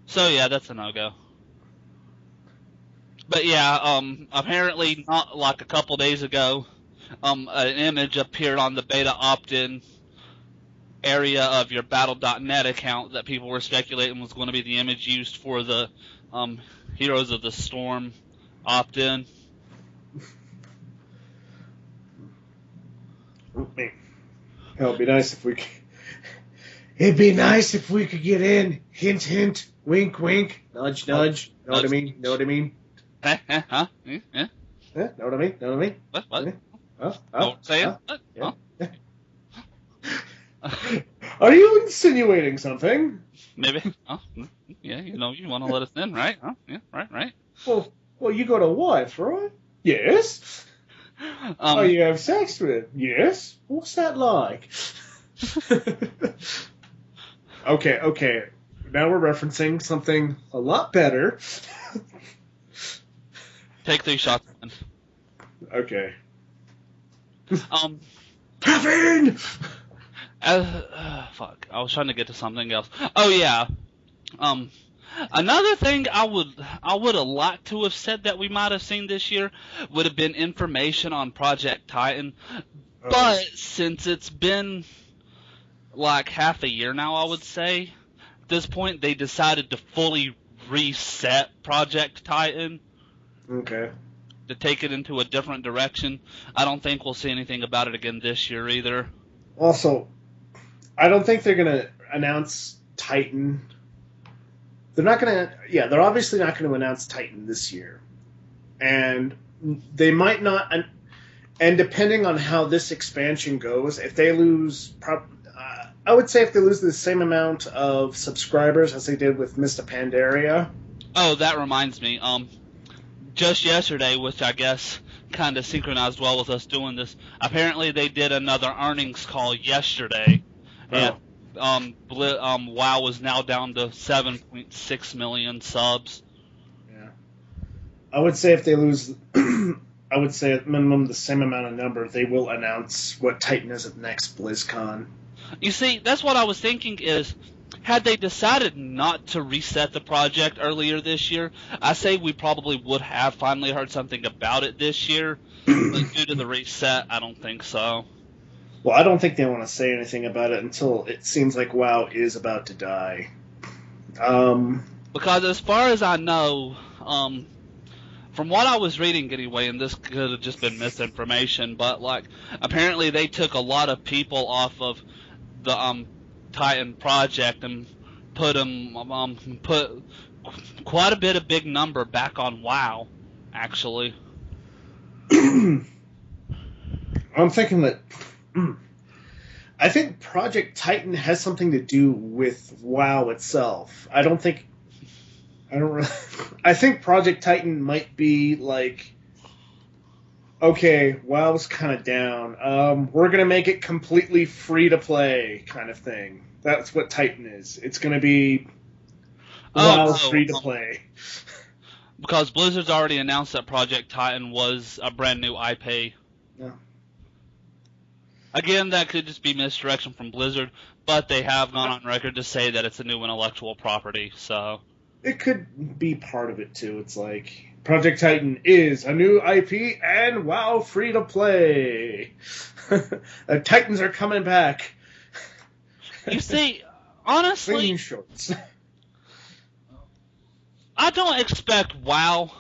So yeah, that's a no-go. But yeah, apparently not like a couple days ago, an image appeared on the beta opt-in area of your Battle.net account that people were speculating was going to be the image used for the Heroes of the Storm opt-in. It'd be nice if we could. It'd be nice if we could get in. Hint, hint. Wink, wink. Nudge, nudge. Know what I mean? Know what I mean? Huh? Yeah? Know what I mean? Know what I mean? What? Say it? Yeah. Are you insinuating something? Maybe. Oh, yeah, you want to let us in, right? Oh, yeah, right. Well, you got a wife, right? Yes. Oh, you have sex with? Yes. What's that like? Okay. now we're referencing something a lot better. Take 3 shots. Okay. Um, Caffeine! fuck. I was trying to get to something else. Oh yeah. Another thing I would have liked to have said that we might have seen this year would have been information on Project Titan. But since it's been like half a year now, I would say, at this point they decided to fully reset Project Titan. Okay. To take it into a different direction. I don't think we'll see anything about it again this year either. Also, I don't think they're going to announce Titan. They're not going to... Yeah, they're obviously not going to announce Titan this year. And they might not... And depending on how this expansion goes, if they lose... I would say if they lose the same amount of subscribers as they did with Mr. Pandaria... Oh, that reminds me. Just yesterday, which I guess kind of synchronized well with us doing this, apparently they did another earnings call yesterday. And WoW is now down to 7.6 million subs. Yeah. I would say if they lose, I would say at minimum the same amount of number, they will announce what Titan is at next BlizzCon. You see, that's what I was thinking is, had they decided not to reset the project earlier this year, I say we probably would have finally heard something about it this year. But due to the reset, I don't think so. Well, I don't think they want to say anything about it until it seems like WoW is about to die. Because as far as I know, from what I was reading anyway, and this could have just been misinformation, but like apparently they took a lot of people off of the Titan project and put quite a big number back on WoW, actually. I'm thinking that I think Project Titan has something to do with WoW itself. I think Project Titan might be like, okay, WoW's kind of down. We're going to make it completely free to play kind of thing. That's what Titan is. It's going to be WoW free to play. Because Blizzard's already announced that Project Titan was a brand new IP. Yeah. Again, that could just be misdirection from Blizzard, but they have gone on record to say that it's a new intellectual property, so... It could be part of it, too. It's like, Project Titan is a new IP and WoW free to play. The Titans are coming back. You see, honestly... Clean shorts. I don't expect WoW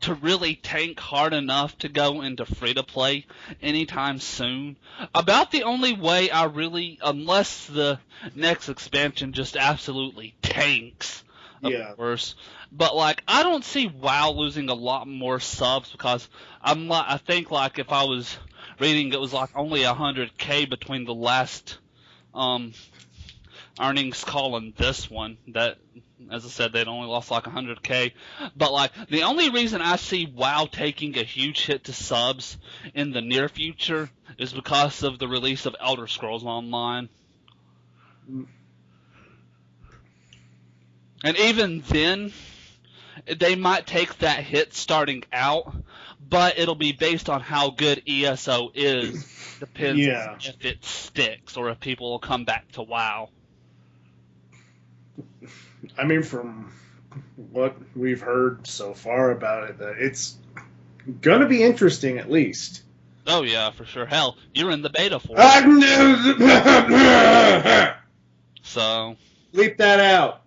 to really tank hard enough to go into free-to-play anytime soon. About the only way I really, unless the next expansion just absolutely tanks, of course. But, like, I don't see WoW losing a lot more subs because I think, like, if I was reading it was, like, only 100K between the last earnings call and this one that... As I said, they'd only lost like 100K. But, like, the only reason I see WoW taking a huge hit to subs in the near future is because of the release of Elder Scrolls Online. And even then, they might take that hit starting out, but it'll be based on how good ESO is. Depends on if it sticks or if people will come back to WoW. I mean, from what we've heard so far about it, it's going to be interesting at least. Oh, yeah, for sure. Hell, you're in the beta for it. So. Leap that out.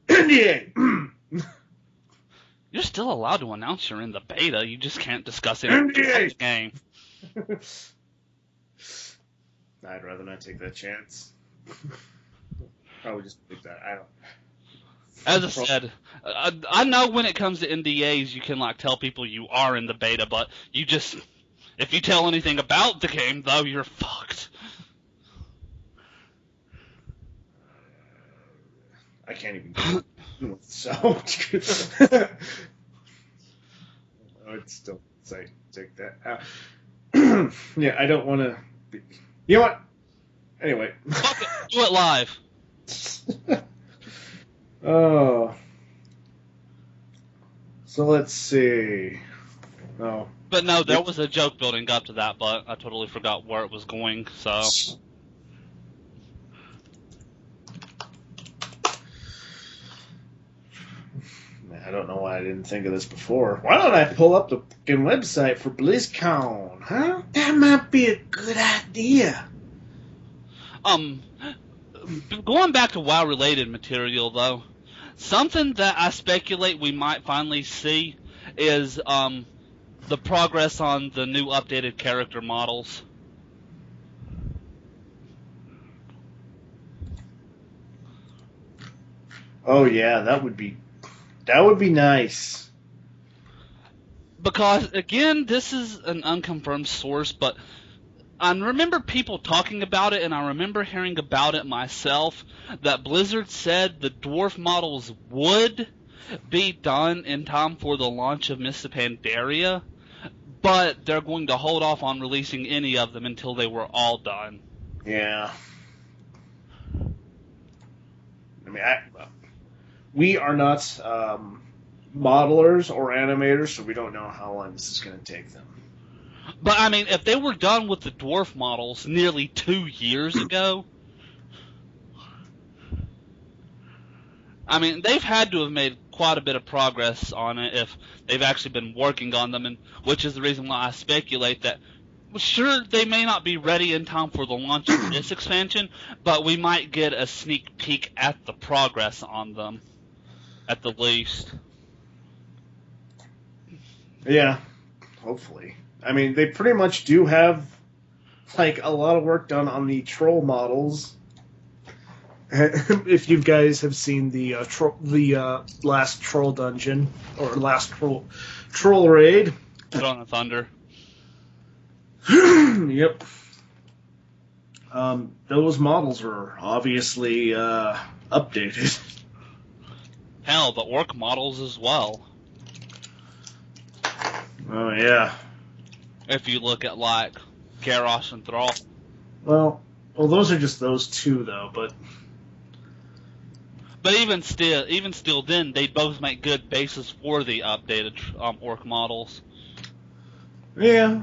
NDA. You're still allowed to announce you're in the beta. You just can't discuss it in the game. I'd rather not take that chance. Probably just leave that. I don't. As I said, I know when it comes to NDAs, you can like tell people you are in the beta, but you just if you tell anything about the game, though, you're fucked. I can't even do it. So I'd still say take that out. Yeah, I don't want to. You know what? Anyway. Fuck it, do it live. Oh. So let's see. Oh. But no, there was a joke building up to that, but I totally forgot where it was going, so... I don't know why I didn't think of this before. Why don't I pull up the fucking website for BlizzCon, huh? That might be a good idea. Going back to WoW-related material, though, something that I speculate we might finally see is, the progress on the new updated character models. Oh yeah, that would be nice. Because, again, this is an unconfirmed source, but I remember people talking about it, and I remember hearing about it myself, that Blizzard said the dwarf models would be done in time for the launch of Mists of Pandaria, but they're going to hold off on releasing any of them until they were all done. Yeah. I mean, we are not modelers or animators, so we don't know how long this is going to take them. But, I mean, if they were done with the dwarf models nearly 2 years ago, I mean, they've had to have made quite a bit of progress on it if they've actually been working on them, and which is the reason why I speculate that, sure, they may not be ready in time for the launch of this expansion, but we might get a sneak peek at the progress on them, at the least. Yeah, hopefully. I mean, they pretty much do have, like, a lot of work done on the troll models. If you guys have seen the last troll dungeon, or last troll raid. Throne of Thunder. Yep. Those models are obviously updated. Hell, the orc models as well. Oh, yeah. If you look at, like, Garrosh and Thrall. Well, those are just those two, though, but even still, then they both make good basis for the updated orc models. Yeah.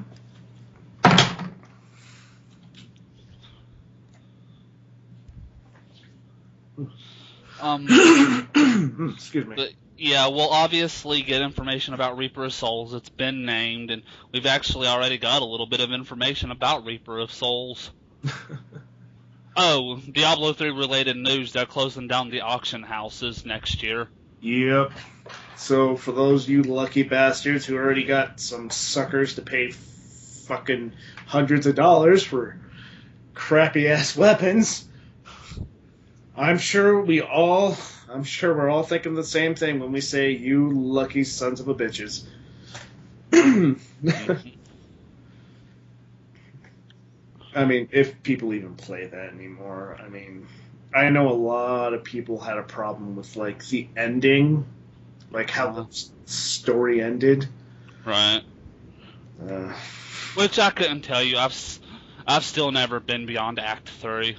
Excuse me. But yeah, we'll obviously get information about Reaper of Souls. It's been named, and we've actually already got a little bit of information about Reaper of Souls. Oh, Diablo 3 related news, they're closing down the auction houses next year. Yep. So for those you lucky bastards who already got some suckers to pay fucking hundreds of dollars for crappy ass weapons, I'm sure we're all thinking the same thing when we say you lucky sons of a bitches. I mean, if people even play that anymore. I mean, I know a lot of people had a problem with, like, the ending, like how the story ended. Right. Which I couldn't tell you. I've still never been beyond Act 3.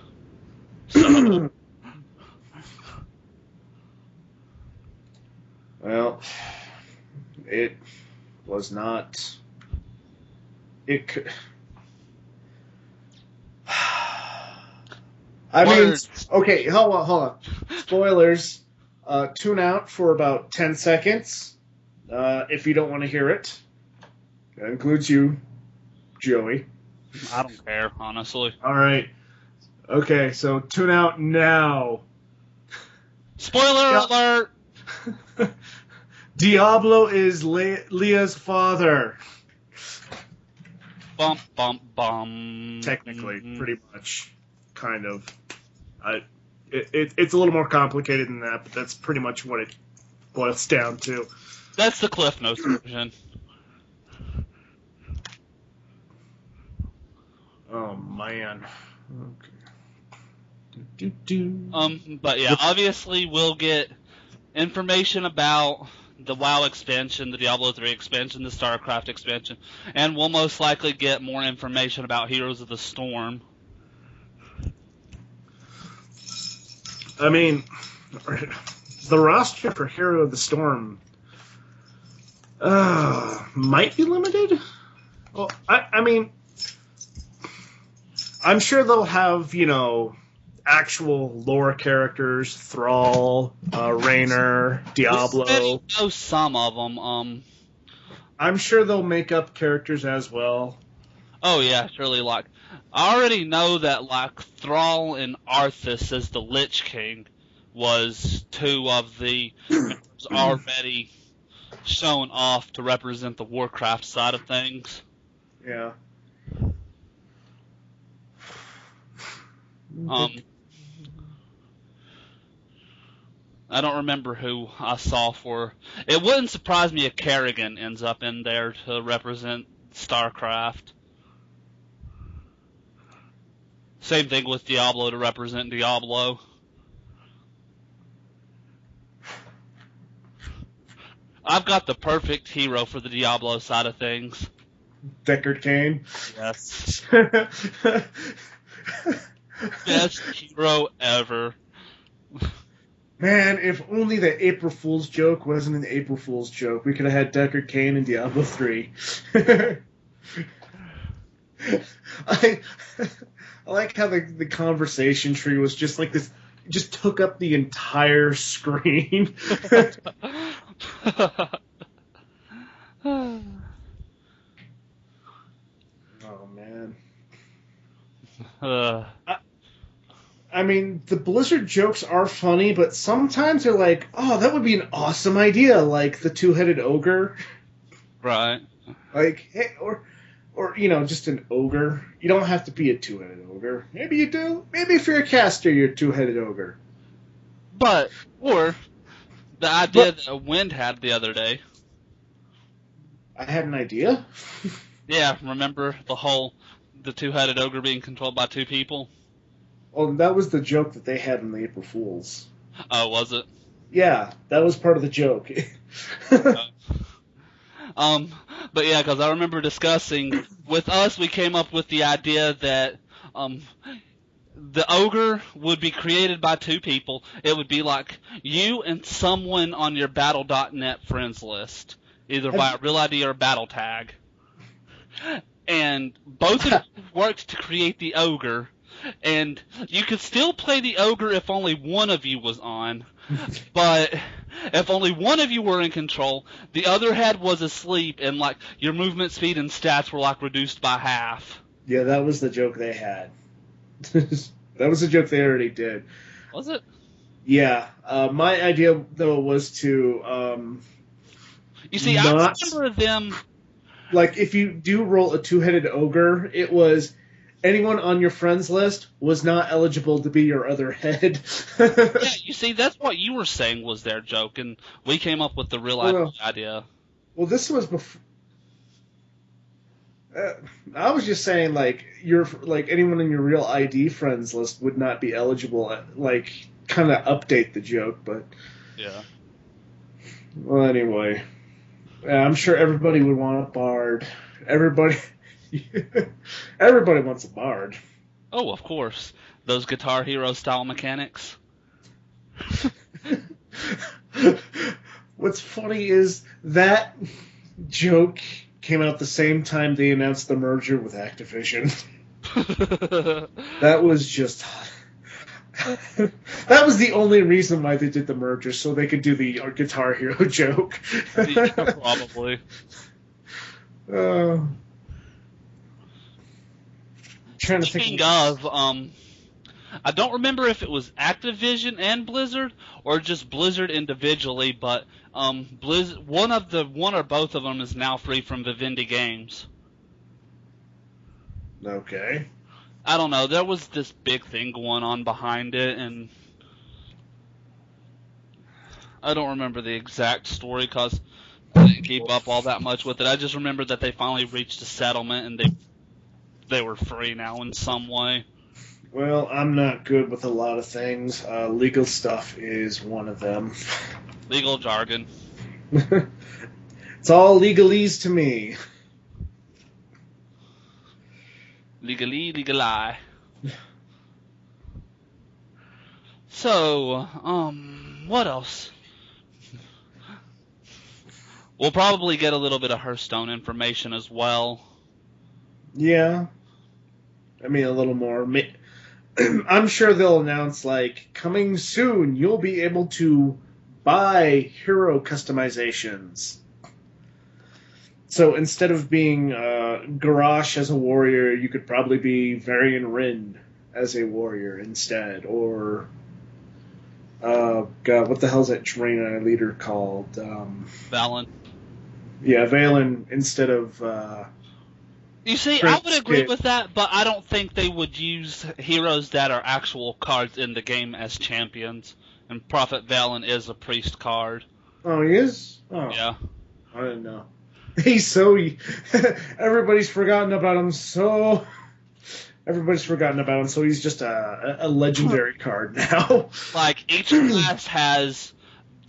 So. Well, it was not. It could. I mean, okay, hold on. Spoilers. Tune out for about 10 seconds if you don't want to hear it. That includes you, Joey. I don't care, honestly. All right. Okay, so tune out now. Spoiler alert! Diablo is Leah's father. Bum, bum, bum. Technically, pretty much. Kind of. It's a little more complicated than that, but that's pretty much what it boils down to. That's the Cliff Notes version. Oh, man. Okay. But yeah, obviously we'll get information about the WoW expansion, the Diablo 3 expansion, the StarCraft expansion, and we'll most likely get more information about Heroes of the Storm. I mean, the roster for Hero of the Storm might be limited. Well, I mean, I'm sure they'll have, actual lore characters, Thrall, Raynor, Diablo. We already know some of them. I'm sure they'll make up characters as well. Oh yeah, surely. Like, I already know that like Thrall and Arthas as the Lich King was two of the members already shown off to represent the Warcraft side of things. Yeah. I don't remember who I saw for. It wouldn't surprise me if Kerrigan ends up in there to represent StarCraft. Same thing with Diablo to represent Diablo. I've got the perfect hero for the Diablo side of things. Deckard Cain. Yes. Best hero ever. Man, if only the April Fool's joke wasn't an April Fool's joke. We could have had Deckard Cain in Diablo 3. I like how the conversation tree was just like this, just took up the entire screen. Oh, man. I mean, the Blizzard jokes are funny, but sometimes they're like, oh, that would be an awesome idea, like the two-headed ogre. Right. Like, hey, or just an ogre. You don't have to be a two-headed ogre. Maybe you do. Maybe if you're a caster, you're a two-headed ogre. Or the idea that Wind had the other day. I had an idea? Yeah, remember the two-headed ogre being controlled by two people? Oh, that was the joke that they had in the April Fools. Oh, was it? Yeah, that was part of the joke. But yeah, because I remember discussing, with us, we came up with the idea that the ogre would be created by two people. It would be like you and someone on your Battle.net friends list, either by a real ID or a battle tag. And both of you worked to create the ogre, and you could still play the ogre if only one of you was on. But if only one of you were in control, the other head was asleep, and like your movement speed and stats were like reduced by half. Yeah, that was the joke they had. That was the joke they already did. Was it? Yeah. My idea though was to you see, I remember them. Like, if you do roll a two-headed ogre, it was anyone on your friends list was not eligible to be your other head. Yeah, you see, that's what you were saying was their joke, and we came up with the real idea. Well, this was before. I was just saying, like, anyone in your real ID friends list would not be eligible. Like, kind of update the joke, but yeah. Well, anyway. I'm sure everybody would want a bard. Everybody wants a bard. Oh, of course. Those Guitar Hero style mechanics. What's funny is that joke came out the same time they announced the merger with Activision. That was just... That was the only reason why they did the merger, so they could do the Guitar Hero joke. Yeah, probably. Trying to Speaking of, I don't remember if it was Activision and Blizzard, or just Blizzard individually, but one or both of them is now free from Vivendi Games. Okay. I don't know. There was this big thing going on behind it, and I don't remember the exact story because I didn't keep up all that much with it. I just remember that they finally reached a settlement, and they were free now in some way. Well, I'm not good with a lot of things. Legal stuff is one of them. Legal jargon. It's all legalese to me. Legally. So, what else? We'll probably get a little bit of Hearthstone information as well. Yeah. I mean, a little more. I'm sure they'll announce, like, coming soon, you'll be able to buy hero customizations. So instead of being Garrosh as a warrior, you could probably be Varian Rin as a warrior instead. Or, God, what the hell's that Draenei leader called? Valen. Yeah, Valen instead of... You see, I would agree with that, but I don't think they would use heroes that are actual cards in the game as champions. And Prophet Valen is a priest card. Oh, he is? Oh. Yeah. I didn't know. He's so... Everybody's forgotten about him, so... Everybody's forgotten about him, so he's just a legendary card now. Like, each class has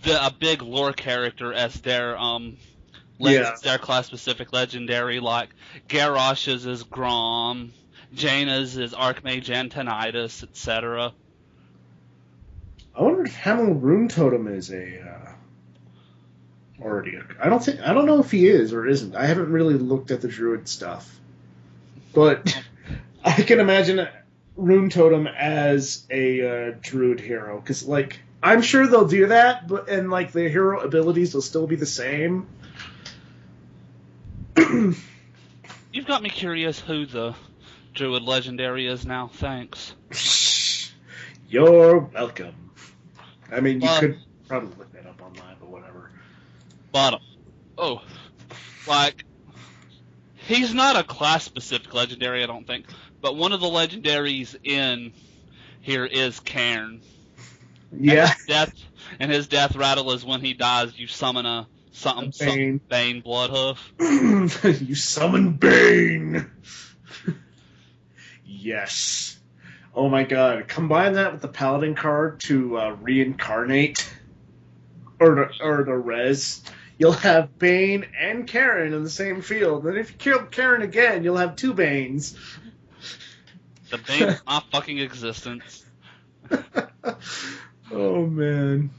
a big lore character as their their class-specific legendary, like Garrosh's is Grom, Jaina's is Archmage Antonidas, etc. I wonder if Hamel Rune Totem is already. I don't know if he is or isn't. I haven't really looked at the Druid stuff, but I can imagine Rune Totem as a Druid hero because, like, I'm sure they'll do that, but like the hero abilities will still be the same. You've got me curious who the Druid legendary is now. Thanks. You're welcome. I mean, you could probably look that up online, but whatever. But, like, he's not a class-specific legendary, I don't think. But one of the legendaries in here is Cairn. Yeah. And his death rattle is when he dies, you summon a something Bane Bloodhoof. You summon Bane! Yes. Oh my god. Combine that with the Paladin card to reincarnate, or to res. You'll have Bane and Karen in the same field. And if you kill Karen again, you'll have two Banes. The Bane of my fucking existence. Oh, man.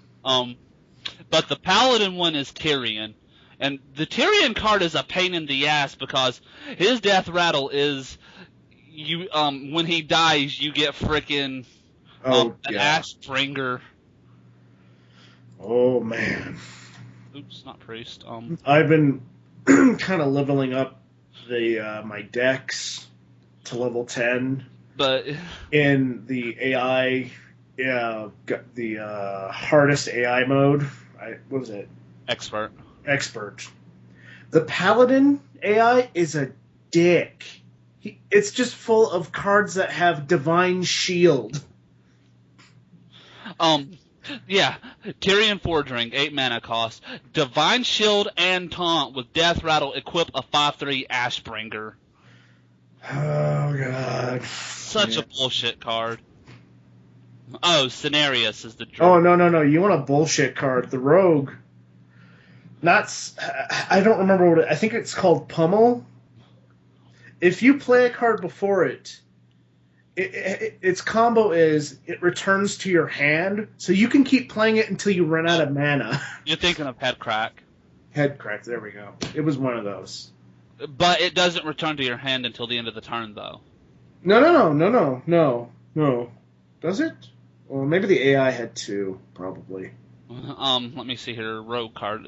But the Paladin one is Tyrion. And the Tyrion card is a pain in the ass because his death rattle is when he dies you get frickin' an Ashbringer. Oh man. Oops, not priest. I've been kind of leveling up my decks to level 10. But in the AI, the hardest AI mode. What was it? Expert. The Paladin AI is a dick. It's just full of cards that have Divine Shield. Yeah. Tyrion Forgeling, 8 mana cost. Divine Shield and Taunt with Death Rattle equip a 5/3 Ashbringer. Oh, God. Such a bullshit card. Oh, Cenarius is the druid. Oh, no. You want a bullshit card. The Rogue. I don't remember what I think it's called Pummel. If you play a card before its combo is it returns to your hand, so you can keep playing it until you run out of mana. You're thinking of Headcrack. Headcrack, there we go. It was one of those. But it doesn't return to your hand until the end of the turn, though. No. Does it? Well, maybe the AI had two, probably. Let me see here. Rogue card.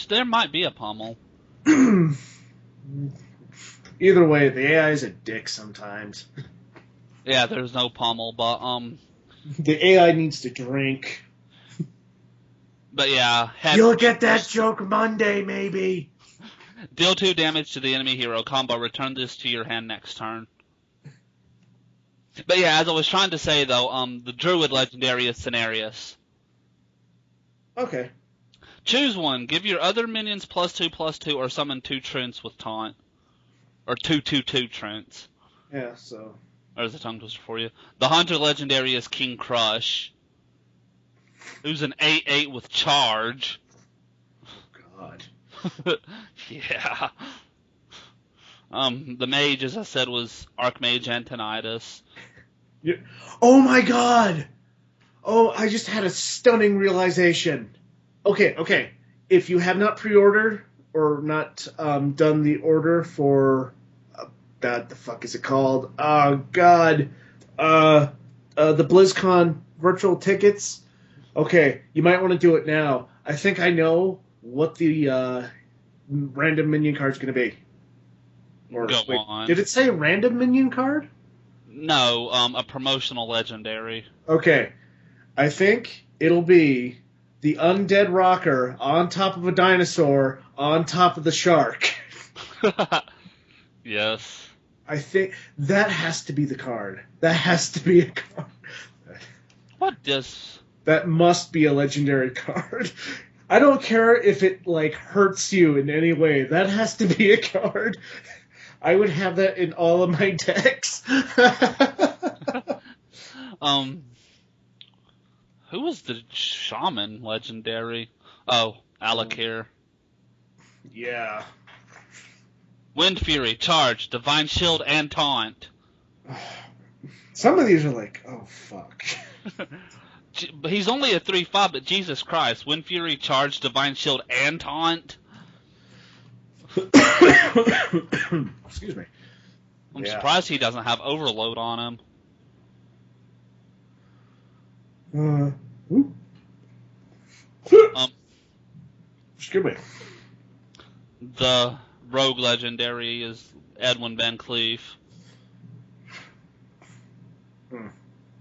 There might be a Pummel. Either way, the AI is a dick sometimes. Yeah, there's no Pummel, but the AI needs to drink. But yeah, you'll get that joke Monday, maybe. Deal 2 damage to the enemy hero combo. Return this to your hand next turn. But yeah, as I was trying to say though, the Druid legendary is Cenarius. Okay. Choose one. Give your other minions +2/+2, or summon 2 Trents with taunt, or 2/2/2 Trents. Yeah. So. There's a tongue twister for you. The Hunter legendary is King Crush, who's an 8/8 with charge. Oh God. Yeah. The mage, as I said, was Archmage Antonidas. Yeah. Oh my God! Oh, I just had a stunning realization. Okay. If you have not pre-ordered or not done the order for what the fuck is it called? Oh God, the BlizzCon virtual tickets. Okay, you might want to do it now. I think I know what the random minion card's going to be. Or Go wait, on. did it say random minion card? No, a promotional legendary. Okay, I think it'll be the undead rocker on top of a dinosaur on top of the shark. Yes. I think that has to be the card. That has to be a card. What does... That must be a legendary card. I don't care if it like hurts you in any way. That has to be a card. I would have that in all of my decks. Who was the shaman legendary? Oh, Alakir. Yeah. Wind Fury, Charge, Divine Shield, and Taunt. Some of these are like, oh fuck. He's only a 3/5, but Jesus Christ. Wind Fury, Charge, Divine Shield, and Taunt? Excuse me. I'm surprised he doesn't have Overload on him. Excuse me. The Rogue Legendary is Edwin Van Cleef.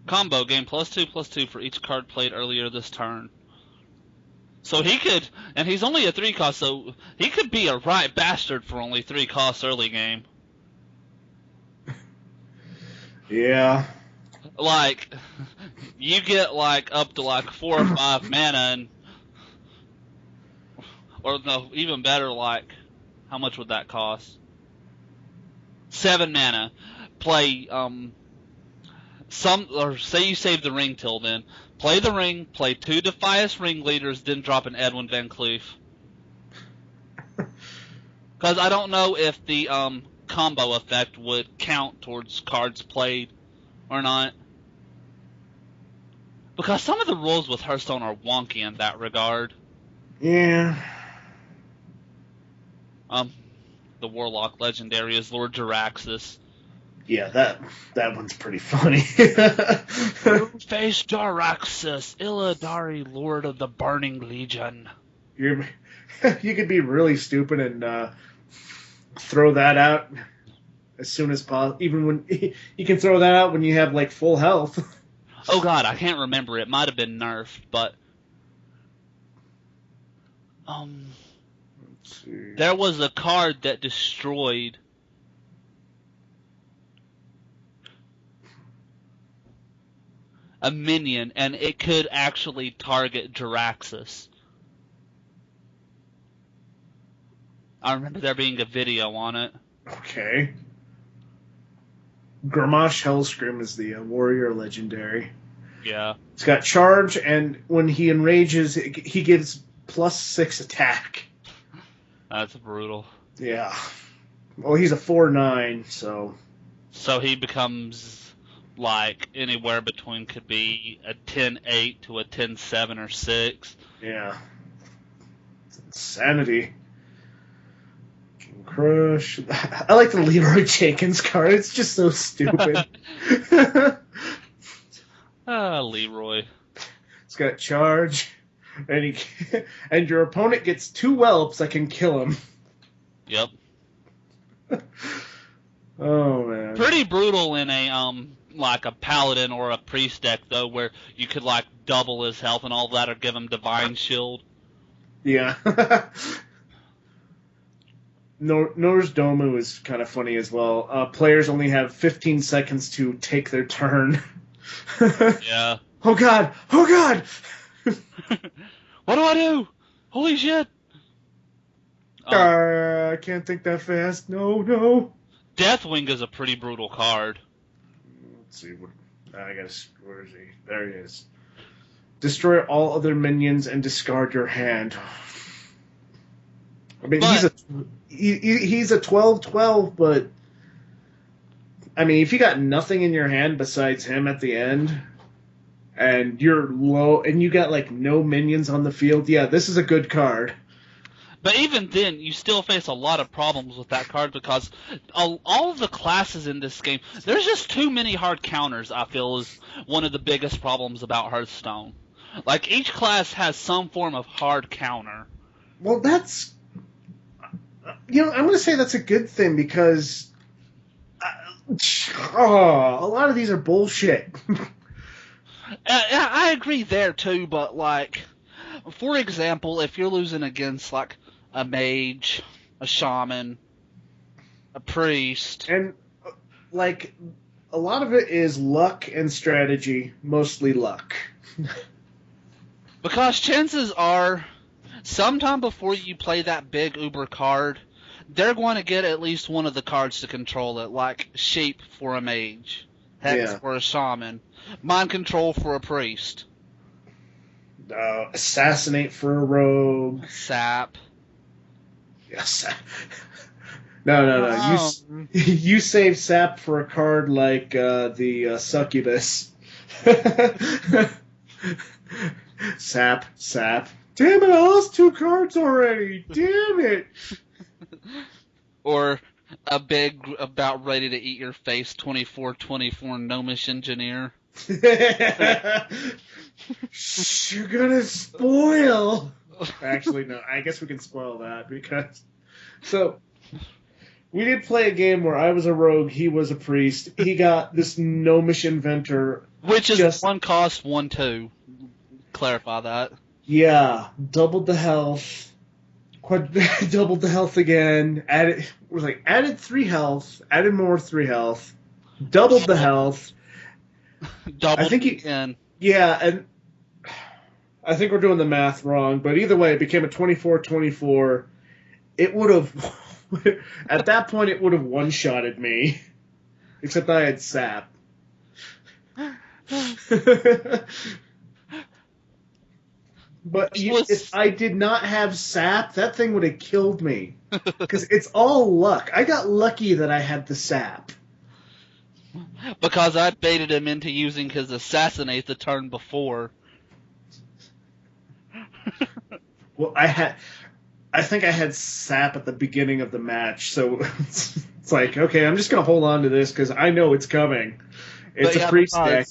Combo, gain +2/+2 for each card played earlier this turn. So he could, and he's only a 3 cost, so he could be a right bastard for only 3 costs early game. Yeah. Like, you get like up to like 4 or 5 mana, and, or no, even better, like, how much would that cost? 7 mana. Play, say you save the ring till then. Play the ring, play 2 Defias Ringleaders, then drop an Edwin Van Cleef. Because I don't know if the combo effect would count towards cards played or not. Because some of the rules with Hearthstone are wonky in that regard. Yeah. The Warlock Legendary is Lord Jaraxxus. Yeah, that one's pretty funny. Face Jaraxxus, Illidari, Lord of the Burning Legion. You could be really stupid and throw that out as soon as possible. Even when you can throw that out when you have like full health. Oh God, I can't remember. It might have been nerfed, but Let's see. there was a card that destroyed a minion, and it could actually target Jaraxxus. I remember there being a video on it. Okay. Gramash Hellscream is the warrior legendary. Yeah. It's got charge, and when he enrages, he gets +6 attack. That's brutal. Yeah. Well, he's a 4/9, so... So he becomes like anywhere between, could be a 10/8 to a 10/7 or 6. Yeah. It's insanity. King Crush. I like the Leroy Jenkins card. It's just so stupid. Leroy. It's got charge, and and your opponent gets 2 whelps that can kill him. Yep. Oh man. Pretty brutal in a like a paladin or a priest deck though, where you could like double his health and all that, or give him divine shield. Yeah. Nor's Domu is kind of funny as well. Players only have 15 seconds to take their turn. Yeah. Oh god! Oh god! What do I do? Holy shit! I can't think that fast. No. Deathwing is a pretty brutal card. Let's see. I guess, where is he? There he is. Destroy all other minions and discard your hand. I mean, he's a 12/12, but I mean, if you got nothing in your hand besides him at the end, and you're low, and you got like no minions on the field, yeah, this is a good card. But even then, you still face a lot of problems with that card because all of the classes in this game, there's just too many hard counters, I feel, is one of the biggest problems about Hearthstone. Like, each class has some form of hard counter. Well, that's... I'm going to say that's a good thing because... a lot of these are bullshit. I agree there, too, but, like, for example, if you're losing against, like, a mage, a shaman, a priest. And, like, a lot of it is luck and strategy, mostly luck. Because chances are, sometime before you play that big Uber card, they're going to get at least one of the cards to control it, like Sheep for a mage, Hex for a shaman, Mind Control for a priest. Assassinate for a rogue. Sap. Yes. No. You save Sap for a card like the Succubus. Sap. Damn it! I lost 2 cards already. Damn it! Or a big, about ready to eat your face 24/24 Gnomish Engineer. You're gonna spoil. Actually, no. I guess we can spoil that because... So, we did play a game where I was a rogue, he was a priest. He got this Gnomish Inventor. Which is 1 cost, 1 2. Clarify that. Yeah. Doubled the health. Doubled the health again. Added 3 health. Added more 3 health. Doubled the health. Doubled again. Yeah, and... I think we're doing the math wrong, but either way, it became a 24/24. It would have, at that point, it would have one-shotted me. Except I had Sap. But if I did not have Sap, that thing would have killed me. Because it's all luck. I got lucky that I had the Sap. Because I baited him into using his Assassinate the turn before. Well, I think I had Sap at the beginning of the match, so it's like, okay, I'm just going to hold on to this because I know it's coming. It's a priest deck.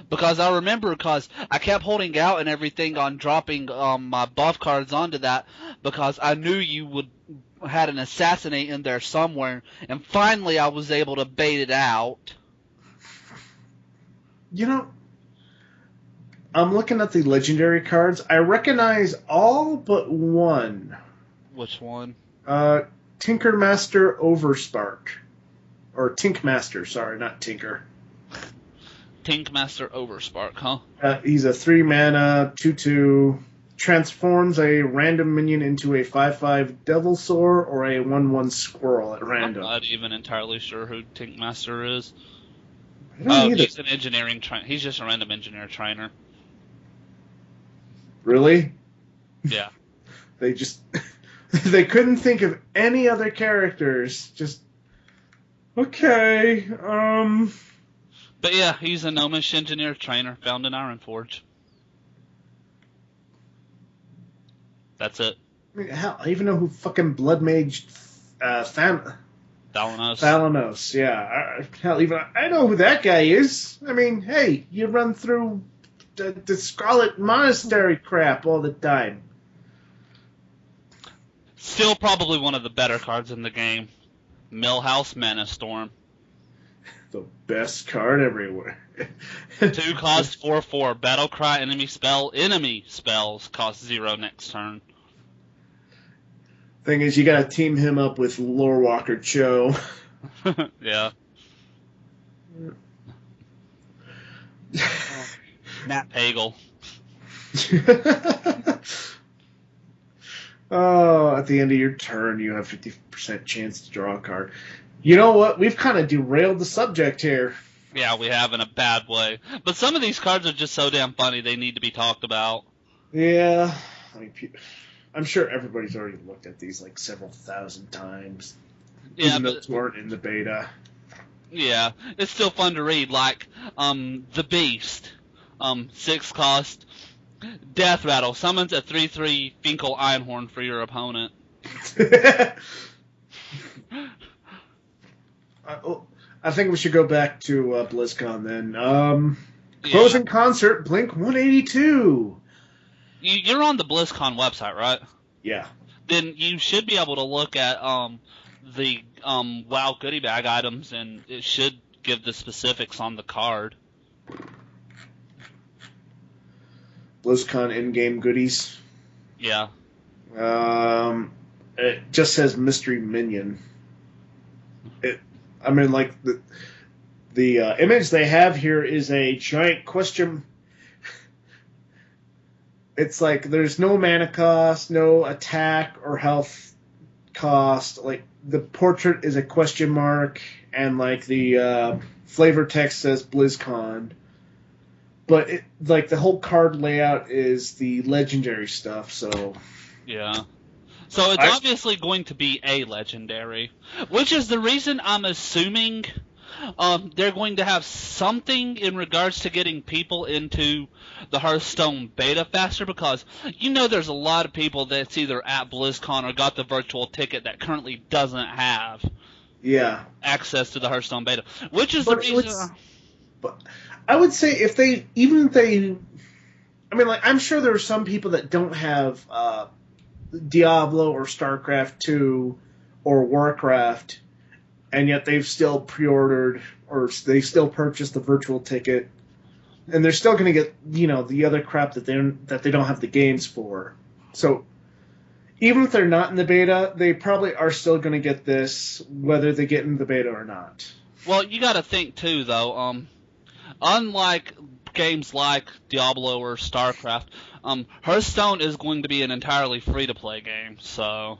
Because I remember, because I kept holding out and everything on dropping my buff cards onto that, because I knew you had an Assassinate in there somewhere, and finally I was able to bait it out. I'm looking at the legendary cards. I recognize all but one. Which one? Tinkermaster Overspark. Or Tinkmaster, sorry, not Tinker. Tinkmaster Overspark, huh? He's a 3-mana, 2/2. Transforms a random minion into a 5/5 Devilsaur or a 1/1 Squirrel at random. I'm not even entirely sure who Tinkmaster is. He's an engineering trainer. He's just a random engineer trainer. Really? Yeah. They couldn't think of any other characters. Just, okay, But yeah, he's a Gnomish engineer trainer found in Ironforge. That's it. I mean, hell, I even know who fucking Blood Mage Thalanos. Thalanos, yeah. I know who that guy is. I mean, hey, you run through the Scarlet Monastery crap all the time. Still probably one of the better cards in the game. Millhouse Mana Storm. The best card everywhere. 2 cost 4/4. Battlecry enemy spells cost 0 next turn. Thing is, you gotta team him up with Lorewalker Cho. Yeah. Matt Pagel. Oh, at the end of your turn, you have 50% chance to draw a card. You know what? We've kind of derailed the subject here. Yeah, we have in a bad way. But some of these cards are just so damn funny they need to be talked about. Yeah. I mean, I'm sure everybody's already looked at these like several thousand times. Yeah, even those weren't in the beta. Yeah, it's still fun to read. Like, the Beast. 6 cost. Death Rattle. Summons a 3/3 Finkel Einhorn for your opponent. I think we should go back to BlizzCon then. Closing concert, Blink 182. You're on the BlizzCon website, right? Yeah. Then you should be able to look at the WoW goodie bag items, and it should give the specifics on the card. BlizzCon in-game goodies. Yeah. It just says mystery minion. The image they have here is a giant question. It's like there's no mana cost, no attack or health cost. Like the portrait is a question mark, and like the flavor text says BlizzCon. But the whole card layout is the legendary stuff. So yeah. So it's obviously going to be a legendary, which is the reason I'm assuming they're going to have something in regards to getting people into the Hearthstone beta faster, because there's a lot of people that's either at BlizzCon or got the virtual ticket that currently doesn't have access to the Hearthstone beta, which is the reason. But I would say I'm sure there are some people that don't have Diablo or StarCraft 2 or Warcraft, and yet they've still pre-ordered or they still purchased the virtual ticket, and they're still going to get the other crap that they don't have the games for. So even if they're not in the beta, they probably are still going to get this, whether they get in the beta or not. Well, you got to think too, though. Unlike games like Diablo or StarCraft, Hearthstone is going to be an entirely free-to-play game. So.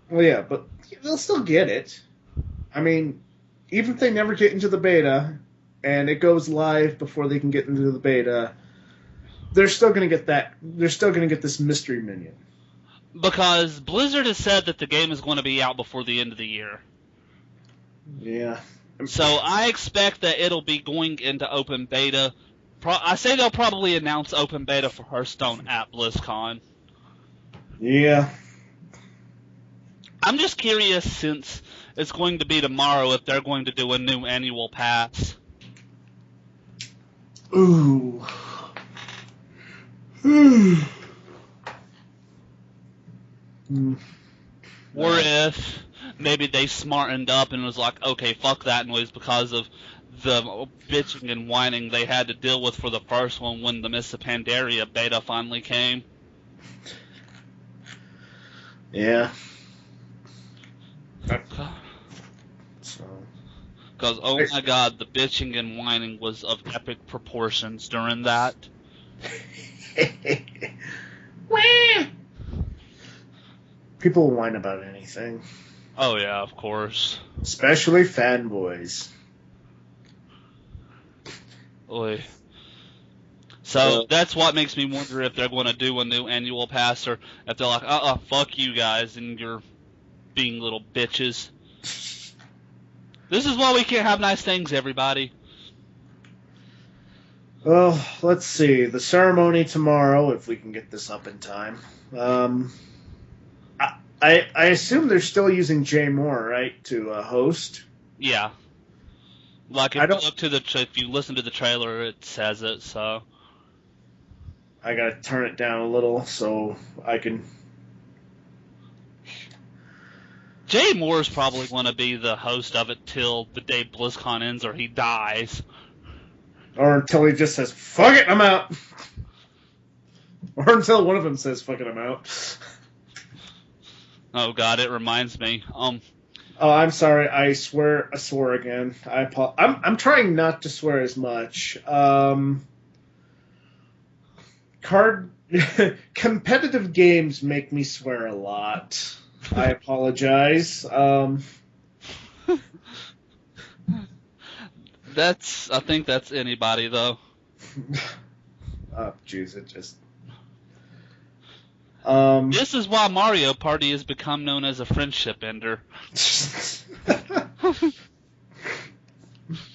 Well, yeah, but they'll still get it. I mean, even if they never get into the beta, and it goes live before they can get into the beta, they're still going to get that. They're still going to get this mystery minion. Because Blizzard has said that the game is going to be out before the end of the year. Yeah. So I expect that it'll be going into open beta. I say they'll probably announce open beta for Hearthstone at BlizzCon. Yeah. I'm just curious, since it's going to be tomorrow, if they're going to do a new annual pass. Ooh. Or if maybe they smartened up and was like, okay, fuck that noise, because of the bitching and whining they had to deal with for the first one when the Mists of Pandaria beta finally came. Yeah. Because, oh my god, the bitching and whining was of epic proportions during that. People whine about anything. Oh yeah, of course. Especially fanboys. Oy. So that's what makes me wonder if they're going to do a new annual pass, or if they're like, fuck you guys and you're being little bitches. This is why we can't have nice things, everybody. Well, let's see. The ceremony tomorrow, if we can get this up in time. I assume they're still using Jay Moore, right, to host? Yeah. Like, if you listen to the trailer, it says it, so. I gotta turn it down a little so I can. Jay Moore's probably going to be the host of it till the day BlizzCon ends or he dies. Or until he just says, fuck it, I'm out. Or until one of them says, fuck it, I'm out. Oh god, it reminds me. Oh, I'm sorry. I swore again. I'm trying not to swear as much. Competitive games make me swear a lot. I apologize. I think that's anybody, though. Oh, jeez, it just. This is why Mario Party has become known as a friendship ender.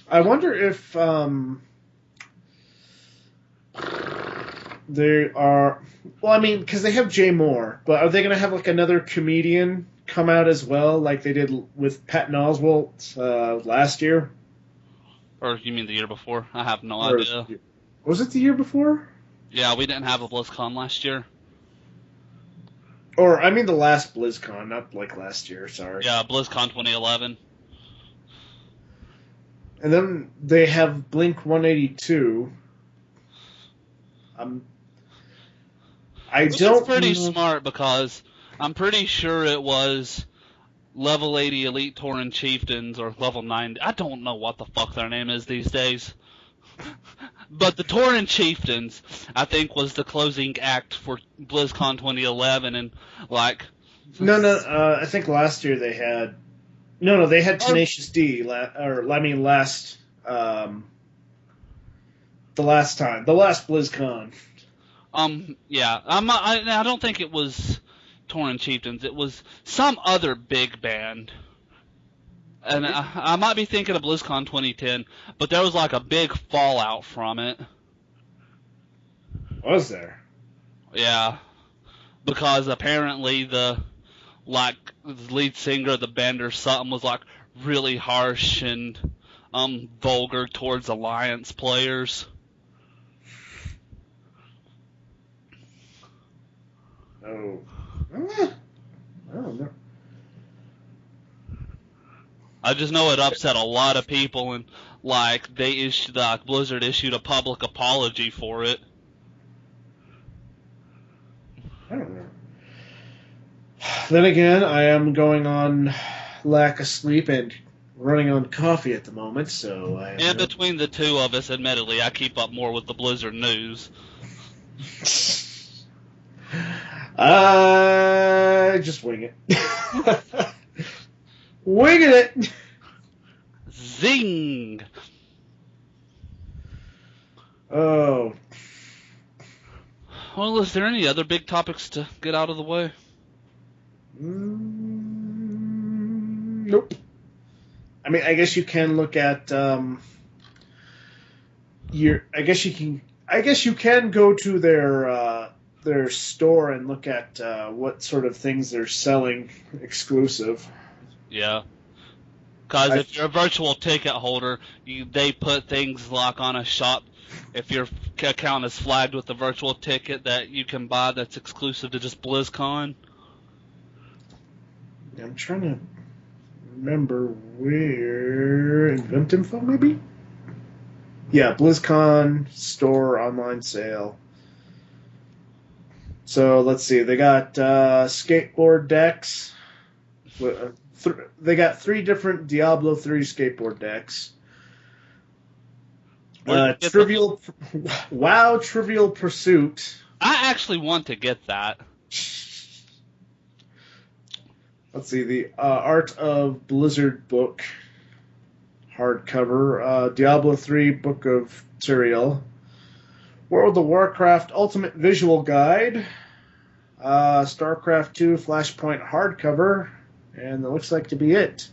I wonder if They are. Well, I mean, because they have Jay Moore, but are they going to have like another comedian come out as well, like they did with Patton Oswalt last year? Or you mean the year before? I have no Or idea. was it the year before? Yeah, we didn't have a BlizzCon last year. Or I mean the last BlizzCon, not like last year. Sorry. Yeah, BlizzCon 2011. And then they have Blink 182. I Which is don't pretty know. smart because I'm pretty sure it was level 80 Elite Tauren Chieftains or level 90. I don't know what the fuck their name is these days. But the Tauren Chieftains, I think, was the closing act for BlizzCon 2011, and like. No. I think last year they had. No, they had Tenacious D. Last. The last time, the last BlizzCon. Yeah, I don't think it was Tauren Chieftains. It was some other big band. And I might be thinking of BlizzCon 2010, but there was like a big fallout from it. Was there? Yeah, because apparently the lead singer of the band or something was like really harsh and vulgar towards Alliance players. Oh. I don't know. I just know it upset a lot of people, and like Blizzard issued a public apology for it. I don't know. Then again, I am going on lack of sleep and running on coffee at the moment, so And between the two of us, admittedly, I keep up more with the Blizzard news. I just wing it. Winging it. Zing! Oh. Well, is there any other big topics to get out of the way? Nope. I mean, I guess you can look at I guess you can go to their store and look at what sort of things they're selling exclusive. Yeah. Because if you're a virtual ticket holder, they put things like on a shop. If your account is flagged with a virtual ticket that you can buy that's exclusive to just BlizzCon. I'm trying to remember where Event Info, maybe? Yeah, BlizzCon store online sale. So let's see. They got skateboard decks. They got 3 different Diablo 3 skateboard decks. Trivial Pursuit. I actually want to get that. Let's see, the Art of Blizzard book, hardcover, Diablo 3 Book of Tyrael, World of Warcraft Ultimate Visual Guide, StarCraft 2 Flashpoint hardcover, and that looks like to be it.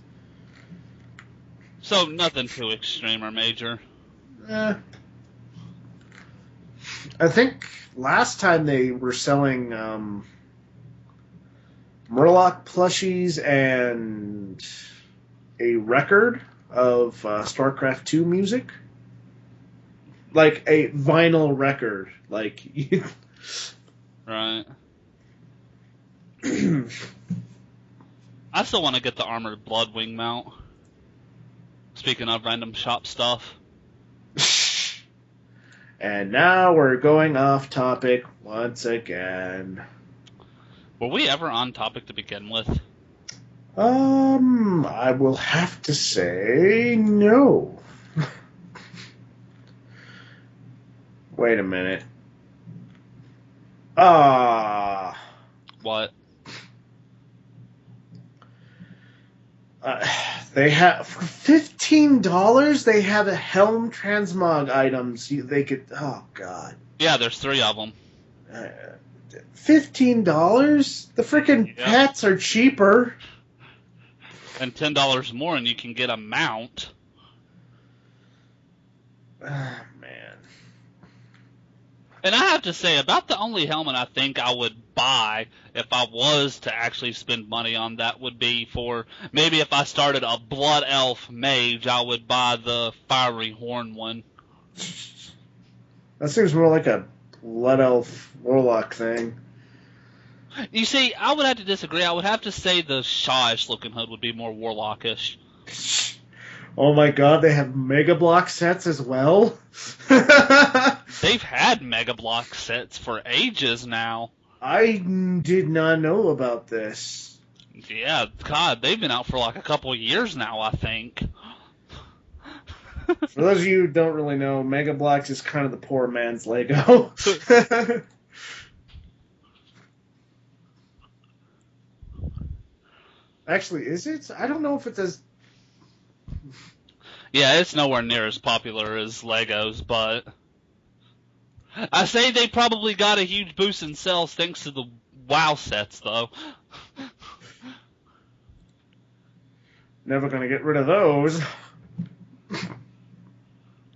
So nothing too extreme or major. I think last time they were selling Murloc plushies and a record of StarCraft 2 music. Like a vinyl record. Like Right. I still want to get the Armored Bloodwing mount. Speaking of random shop stuff. And now we're going off topic once again. Were we ever on topic to begin with? I will have to say no. Wait a minute. What? They have for $15. They have a Helm transmog items. They could. Oh God. Yeah, there's 3 of them. $15? The freaking pets are cheaper. And $10 more, and you can get a mount. Man. And I have to say, about the only helmet I think I would buy if I was to actually spend money on that would be for maybe if I started a Blood Elf Mage, I would buy the Fiery Horn one. That seems more like a Blood Elf Warlock thing. You see, I would have to disagree. I would have to say the Shawish looking hood would be more Warlockish. Oh my god, they have Mega Block sets as well? They've had Mega Block sets for ages now. I did not know about this. Yeah, God, they've been out for like a couple of years now, I think. For those of you who don't really know, Mega Bloks is kind of the poor man's Lego. Actually, is it? I don't know if it's as... Yeah, it's nowhere near as popular as Legos, but I say they probably got a huge boost in sales thanks to the WoW sets, though. Never gonna get rid of those.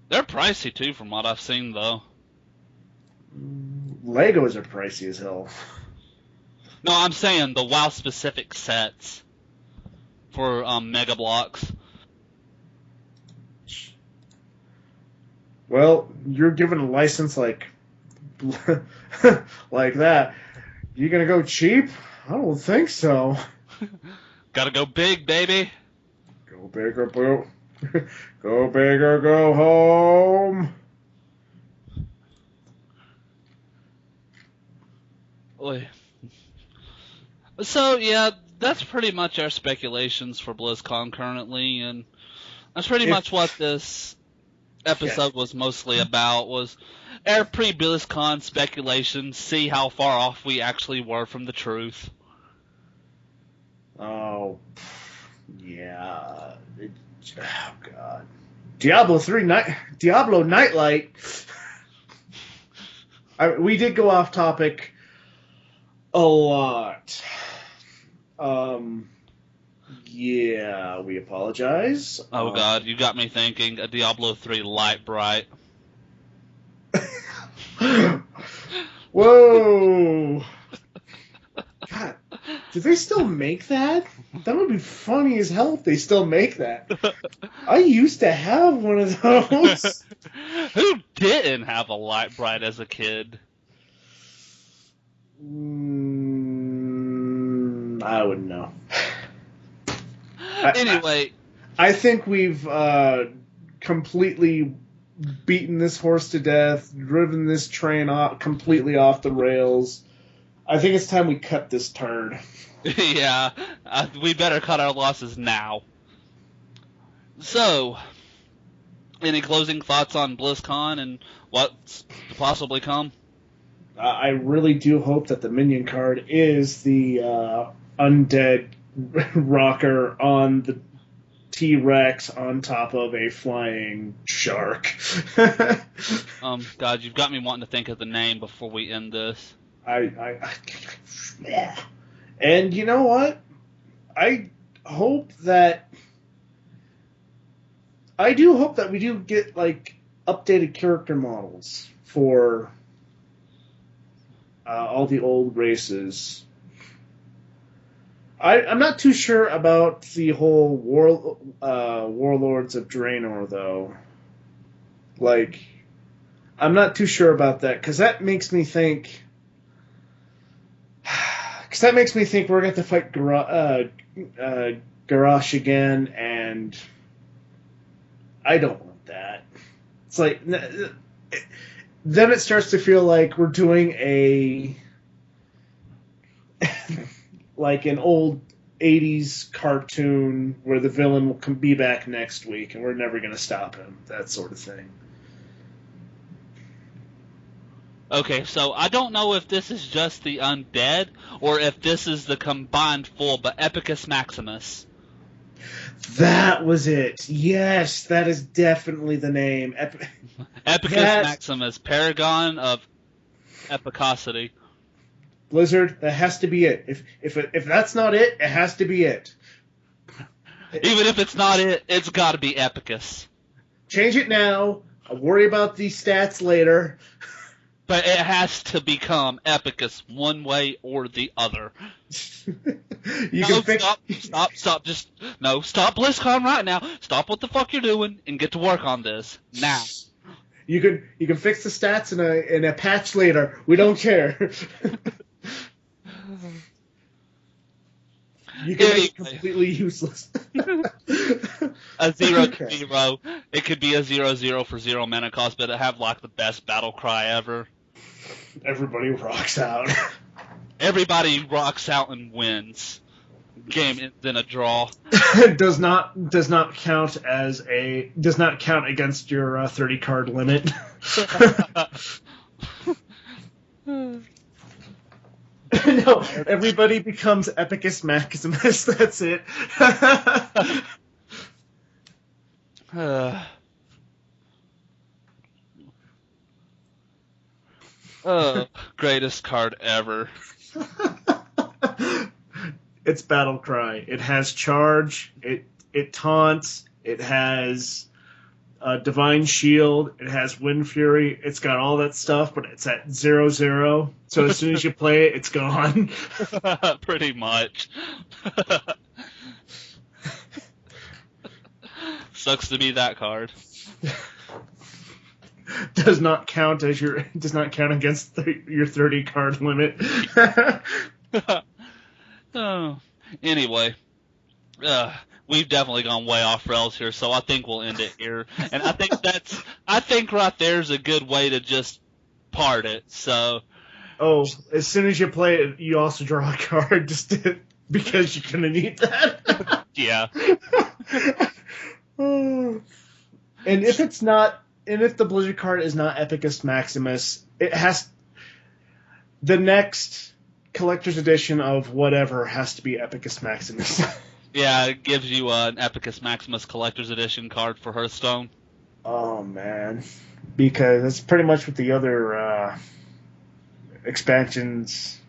They're pricey, too, from what I've seen, though. Legos are pricey as hell. No, I'm saying the WoW-specific sets for Mega Bloks. Well, you're given a license like like that. You gonna go cheap? I don't think so. Gotta go big, baby. Go big or boo. Go big or go home. Oy. So, yeah, that's pretty much our speculations for BlizzCon currently, and that's pretty much what this episode was mostly about, was our pre-BlizzCon speculations, see how far off we actually were from the truth. Oh, yeah. Oh, God. Diablo Nightlight. We did go off topic a lot. Yeah, we apologize. Oh, God, you got me thinking a Diablo 3 Light Bright. Whoa! God, do they still make that? That would be funny as hell if they still make that. I used to have one of those. Who didn't have a Light Bright as a kid? I wouldn't know. Anyway. I think we've completely beaten this horse to death, driven this train completely off the rails. I think it's time we cut this turd. Yeah, we better cut our losses now. So, any closing thoughts on BlizzCon and what's to possibly come? I really do hope that the minion card is the undead rocker on the T-Rex on top of a flying shark. God, you've got me wanting to think of the name before we end this. And you know what? I do hope that we do get like updated character models for all the old races. I'm not too sure about the whole Warlords of Draenor, though. Like, I'm not too sure about that, because that makes me think... Because that makes me think we're going to have to fight Garrosh again, and I don't want that. It's like... Then it starts to feel like we're doing a... like an old 80s cartoon where the villain will be back next week and we're never going to stop him. That sort of thing. Okay, so I don't know if this is just the undead or if this is the combined full, but Epicus Maximus. That was it. Yes, that is definitely the name. Epicus Maximus, Paragon of Epicosity. Blizzard, that has to be it. If that's not it, it has to be it. Even if it's not it, it's got to be Epicus. Change it now. I'll worry about these stats later. But it has to become Epicus one way or the other. You No, can fix. stop, stop BlizzCon right now. Stop what the fuck you're doing and get to work on this now. You can fix the stats in a patch later. We don't care. You can make it completely useless. A 0-0. It could be a 0-0 for 0 mana cost, but it have like the best battle cry ever. Everybody rocks out. Everybody rocks out and wins. Game ends in a draw. does not count against your 30 card limit. No, everybody becomes Epicus Maximus. That's it. Greatest card ever. It's Battle Cry. It has charge. It taunts. It has Divine Shield. It has Wind Fury. It's got all that stuff, but it's at 0-0. So as soon as you play it, it's gone. Pretty much. Sucks to be that card. Does not count against your 30 card limit. Oh, anyway, we've definitely gone way off rails here, so I think we'll end it here. And I think right there's a good way to just part it. So, as soon as you play it, you also draw a card because you're gonna need that. Yeah. And if the Blizzard card is not Epicus Maximus, it has the next collector's edition of whatever has to be Epicus Maximus. Yeah, it gives you an Epicus Maximus collector's edition card for Hearthstone. Oh man, because that's pretty much what the other expansions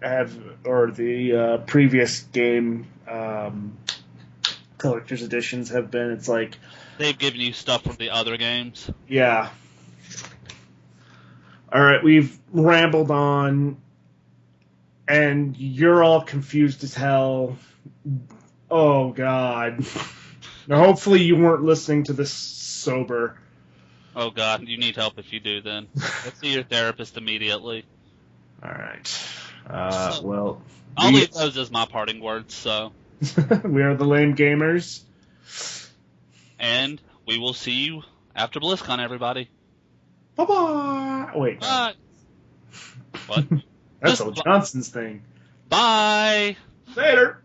have, or the previous game collector's editions have been. It's like they've given you stuff from the other games. Yeah. All right, we've rambled on, and you're all confused as hell. Oh God. Now, hopefully you weren't listening to this sober. Oh God, you need help if you do. Then go see your therapist immediately. All right. Well, I'll leave those as my parting words. So we are the Lame Gamers. And we will see you after BlizzCon, everybody. Bye-bye. Wait. Bye. What? That's old Johnson's thing. Bye. Later.